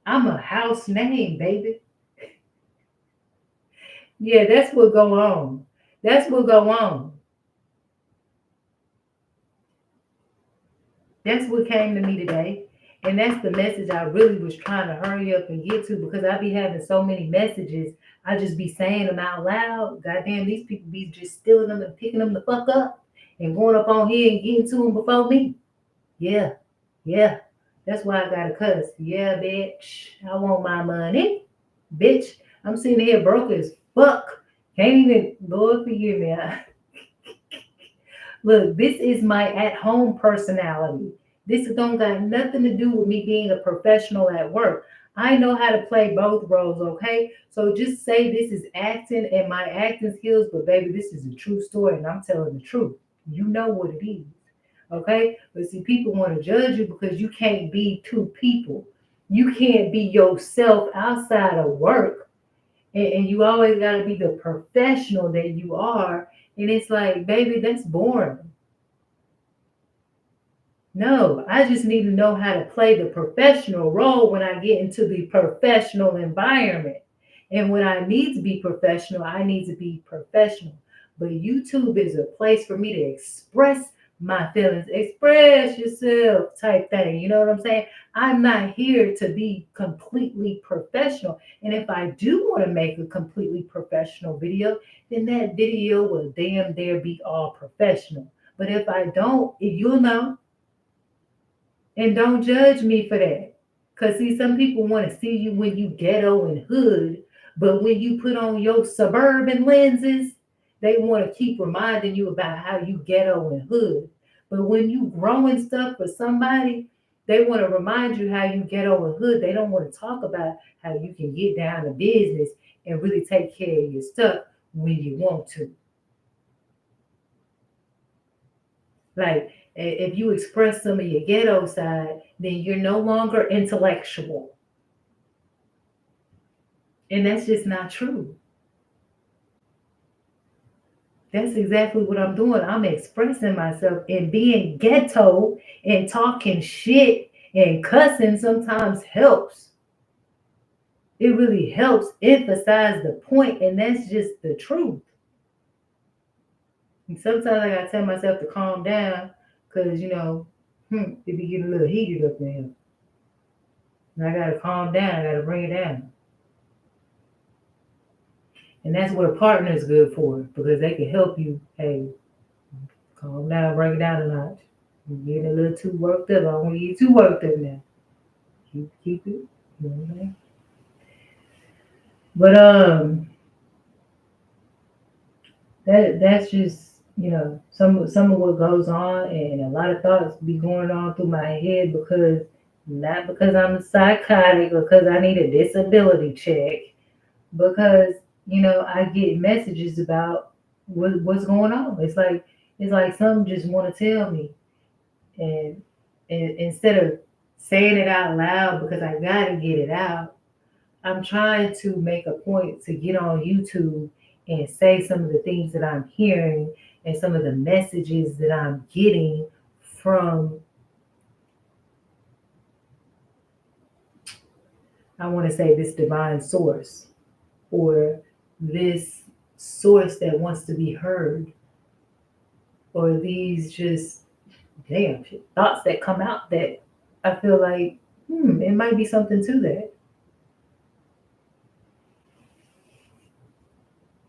I'm a house name, baby. Yeah, that's what go on. That's what go on. That's what came to me today. And that's the message I really was trying to hurry up and get to because I be having so many messages. I just be saying them out loud. Goddamn, these people be just stealing them and picking them the fuck up and going up on here and getting to them before me. Yeah, yeah. That's why I got to cuss. Yeah, bitch. I want my money. Bitch, I'm sitting here broke as fuck. Can't even, Lord forgive me. Look, this is my at home personality. This don't got nothing to do with me being a professional at work. I know how to play both roles, okay? So just say this is acting and my acting skills, but baby, this is a true story and I'm telling the truth. You know what it is, okay? But see, people want to judge you because you can't be two people. You can't be yourself outside of work and you always got to be the professional that you are. And it's like, baby, that's boring. No, I just need to know how to play the professional role when I get into the professional environment. And when I need to be professional, I need to be professional. But YouTube is a place for me to express my feelings, express yourself type thing. You know what I'm saying? I'm not here to be completely professional. And if I do want to make a completely professional video, then that video will damn there be all professional. But if I don't, you'll know. And don't judge me for that. Because, see, some people want to see you when you ghetto and hood, but when you put on your suburban lenses, they want to keep reminding you about how you ghetto and hood. But when you growing stuff for somebody, they want to remind you how you ghetto and hood. They don't want to talk about how you can get down to business and really take care of your stuff when you want to. Like, if you express some of your ghetto side, then you're no longer intellectual. And that's just not true. That's exactly what I'm doing. I'm expressing myself and being ghetto and talking shit and cussing sometimes helps. It really helps emphasize the point, and that's just the truth. And sometimes I gotta tell myself to calm down because it be getting a little heated up there. And I gotta calm down, I gotta bring it down. And that's what a partner is good for because they can help you. Hey, calm down, bring it down a notch. You're getting a little too worked up. I don't want to get too worked up now. Keep it. You know what I'm saying? But that's just some of what goes on, and a lot of thoughts be going on through my head because not because I'm psychotic or because I need a disability check, because I get messages about what's going on. It's like some just want to tell me, and, and instead of saying it out loud because I gotta get it out, I'm trying to make a point to get on YouTube and say some of the things that I'm hearing and some of the messages that I'm getting from, I want to say, this divine source, or this source that wants to be heard, or these just damn thoughts that come out that I feel like, it might be something to that.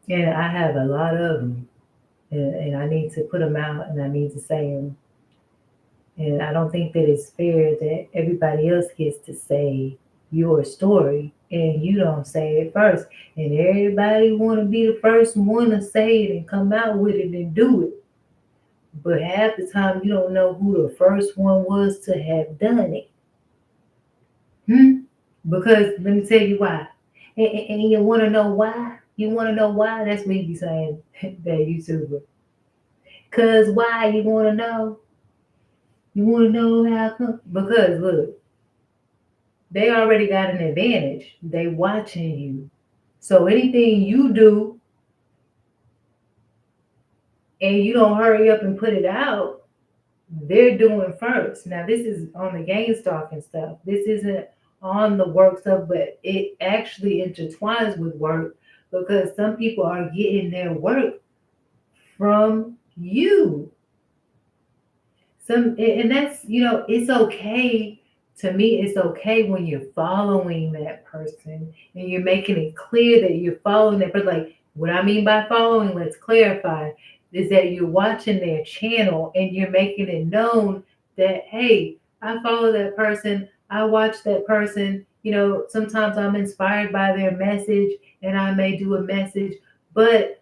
And I have a lot of them, and I need to put them out and I need to say them. And I don't think that it's fair that everybody else gets to say your story and you don't say it first. And everybody want to be the first one to say it and come out with it and do it. But half the time you don't know who the first one was to have done it. Because let me tell you why. And you want to know why? You want to know why? That's me be saying that YouTuber. Cause why you want to know? You want to know how come? Because look, they already got an advantage. They watching you. So anything you do and you don't hurry up and put it out, they're doing first. Now this is on the game stalking stuff. This isn't on the work stuff, but it actually intertwines with work because some people are getting their work from you. And that's, it's okay. To me, it's okay when you're following that person and you're making it clear that you're following that. But like, what I mean by following, let's clarify, is that you're watching their channel and you're making it known that, hey, I follow that person, I watch that person. Sometimes I'm inspired by their message and I may do a message. But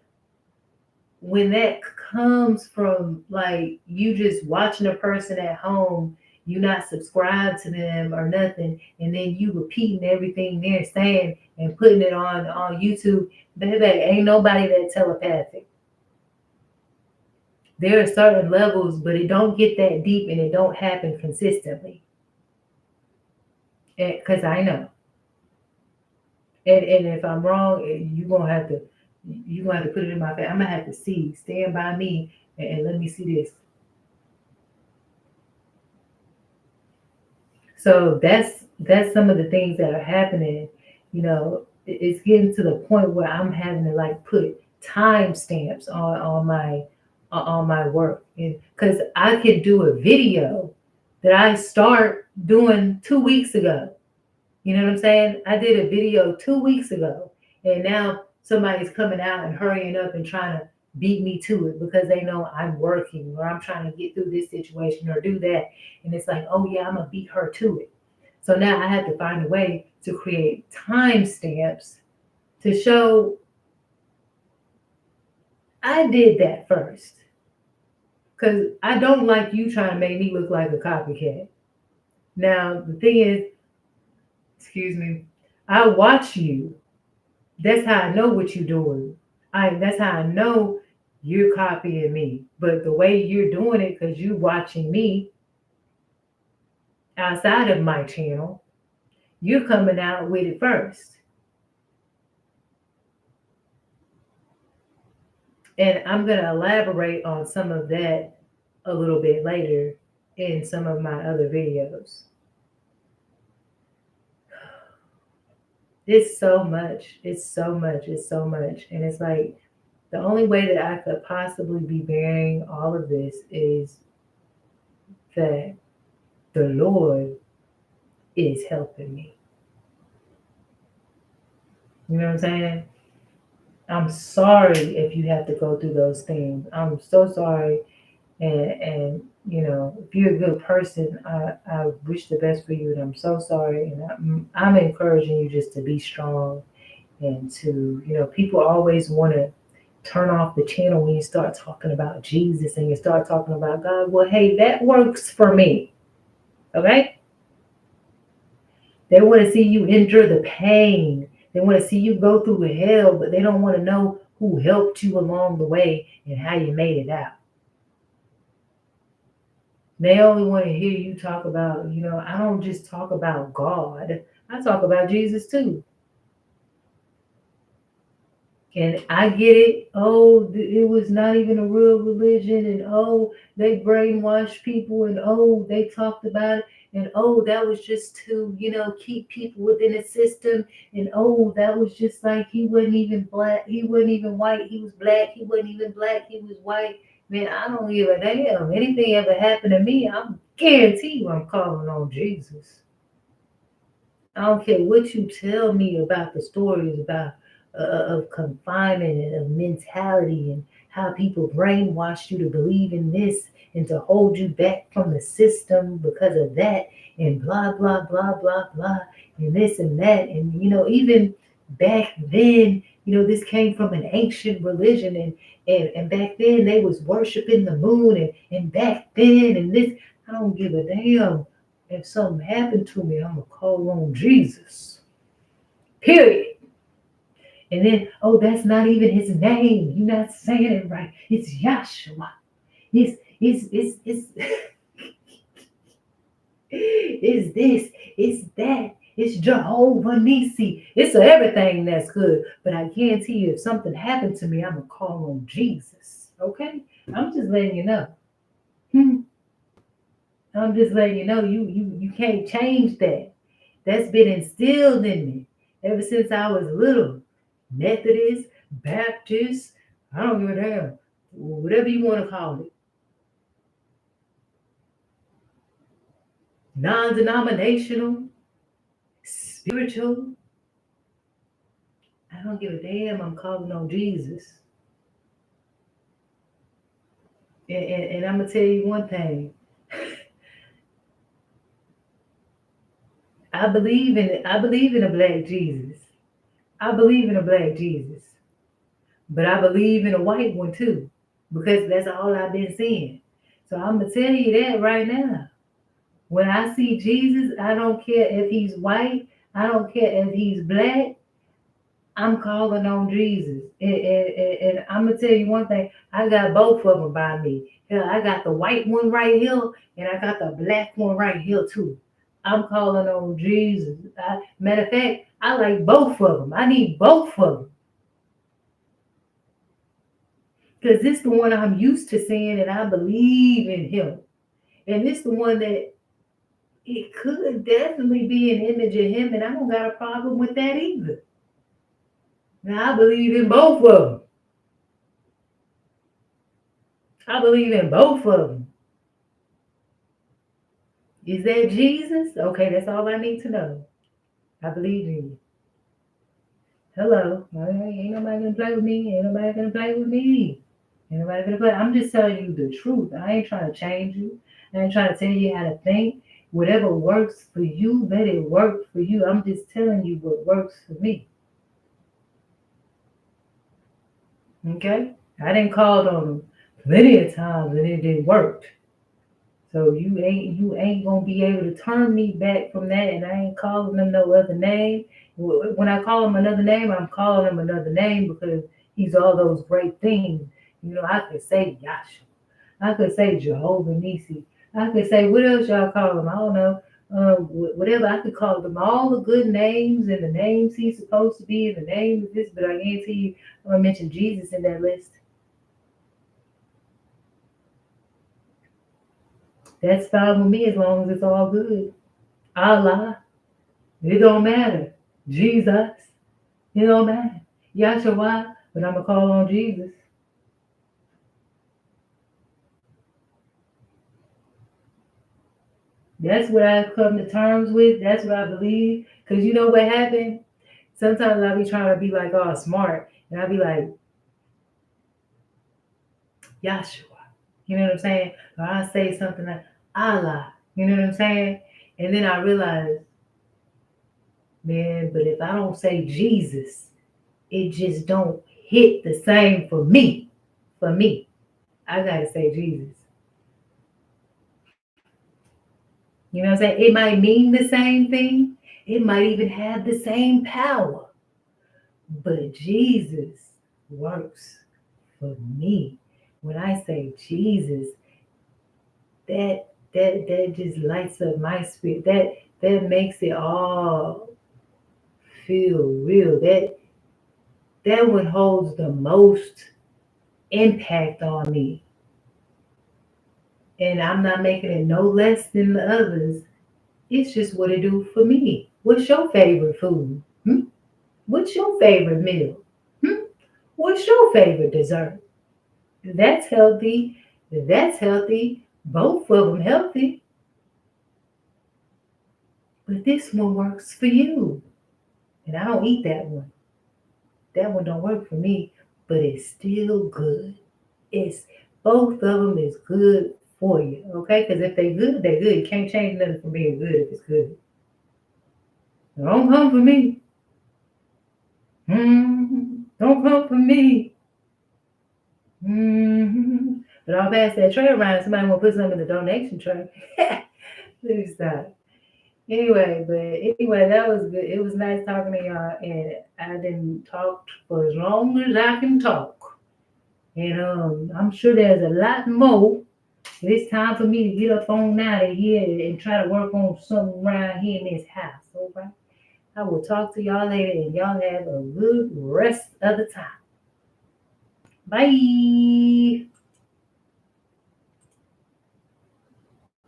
when that comes from like you just watching a person at home, you not subscribed to them or nothing, and then you repeating everything they're saying and putting it on YouTube, baby, ain't nobody that telepathic. There are certain levels, but it don't get that deep and it don't happen consistently. Because I know. And if I'm wrong, you gonna have to put it in my face. I'm gonna have to see. Stand by me and let me see this. So that's some of the things that are happening. It's getting to the point where I'm having to like put timestamps on my work, because I could do a video that I start doing 2 weeks ago. You know what I'm saying? I did a video 2 weeks ago, and now somebody's coming out and hurrying up and trying to beat me to it because they know I'm working or I'm trying to get through this situation or do that. And it's like, oh yeah, I'm gonna beat her to it. So now I have to find a way to create timestamps to show I did that first. Because I don't like you trying to make me look like a copycat. Now, the thing is, excuse me, I watch you. That's how I know what you're doing. That's how I know you're copying me. But the way you're doing it, because you're watching me outside of my channel, you're coming out with it first. And I'm going to elaborate on some of that a little bit later in some of my other videos. It's so much. It's so much. It's so much. And it's like the only way that I could possibly be bearing all of this is that the Lord is helping me. You know what I'm saying? I'm sorry if you have to go through those things. I'm so sorry. And if you're a good person, I wish the best for you. And I'm so sorry. And I'm encouraging you just to be strong and to, people always want to turn off the channel when you start talking about Jesus and you start talking about God. Well, hey, that works for me. Okay? They want to see you endure the pain. They want to see you go through hell, but they don't want to know who helped you along the way and how you made it out. They only want to hear you talk about, I don't just talk about God. I talk about Jesus too. And I get it. Oh, it was not even a real religion. And oh, they brainwashed people. And oh, they talked about it. And oh, that was just to, keep people within the system. And oh, that was just like he wasn't even black. He wasn't even white. He was black. He wasn't even black. He was white. Man, I don't give a damn. Anything ever happened to me, I'm guarantee you I'm calling on Jesus. I don't care what you tell me about the stories about of confinement and of mentality and how people brainwash you to believe in this and to hold you back from the system because of that and blah blah blah blah blah and this and that. And even back then, this came from an ancient religion, and back then they was worshiping the moon, and back then and this. I don't give a damn. If something happened to me, I'm gonna call on Jesus. Period. And then, oh, that's not even his name. You're not saying it right. It's Yahshua. It's it's this, it's that, it's Jehovah Nisi. It's everything that's good. But I guarantee you, if something happened to me, I'm gonna call on Jesus. Okay? I'm just letting you know. I'm just letting you know you can't change that. That's been instilled in me ever since I was little. Methodist, Baptist, I don't give a damn. whatever you want to call it, non-denominational, spiritual. I don't give a damn. I'm calling on Jesus. And I'm gonna tell you one thing. I believe in a black Jesus. I believe in a black Jesus. But I believe in a white one too. Because that's all I've been seeing. So I'm gonna tell you that right now. When I see Jesus, I don't care if he's white, I don't care if he's black, I'm calling on Jesus. And I'm gonna tell you one thing, I got both of them by me. Hell, I got the white one right here, and I got the black one right here too. I'm calling on Jesus. Matter of fact, I like both of them. I need both of them because this the one I'm used to seeing, and I believe in him. And this the one that it could definitely be an image of him, and I don't got a problem with that either. Now I believe in both of them. I believe in both of them. Is that Jesus? Okay, that's all I need to know. I believe in you. Hello. Ain't nobody gonna play with me. Ain't nobody gonna play with me. Ain't nobody gonna play. I'm just telling you the truth. I ain't trying to change you. I ain't trying to tell you how to think. Whatever works for you, let it work for you. I'm just telling you what works for me. Okay? I didn't call on them plenty of times and it didn't work. So you ain't gonna be able to turn me back from that, and I ain't calling them no other name. When I call him another name, I'm calling him another name because he's all those great things. You know, I could say Yahshua, I could say Jehovah Nisi, I could say what else y'all call him? I don't know. Whatever I could call them, all the good names and the names he's supposed to be, and the name of this. But I guarantee you, I'm gonna mention Jesus in that list. That's fine with me as long as it's all good. Allah. It don't matter. Jesus. It don't matter. Yahshua. But I'm going to call on Jesus. That's what I've come to terms with. That's what I believe. Because you know what happened? Sometimes I'll be trying to be like all smart. And I'll be like, Yahshua. You know what I'm saying? Or I'll say something like Allah. You know what I'm saying? And then I realize, man, but if I don't say Jesus, it just don't hit the same for me. For me. I gotta say Jesus. You know what I'm saying? It might mean the same thing. It might even have the same power. But Jesus works for me. When I say Jesus, that just lights up my spirit. That makes it all feel real. That one holds the most impact on me. And I'm not making it no less than the others. It's just what it do for me. What's your favorite food? Hmm? What's your favorite meal? Hmm? What's your favorite dessert? That's healthy. That's healthy. Both of them healthy. But this one works for you. And I don't eat that one. That one don't work for me. But it's still good. It's both of them is good for you. Okay? Because if they good, they good. You can't change nothing from being good if it's good. Don't come for me. Don't come for me. But I'll pass that tray around. Somebody want to put something in the donation tray. Please stop. Anyway, that was good. It was nice talking to y'all, and I didn't talk for as long as I can talk. And I'm sure there's a lot more. It's time for me to get up on out of here and try to work on something around here in this house. All right. I will talk to y'all later, and y'all have a good rest of the time. Bye.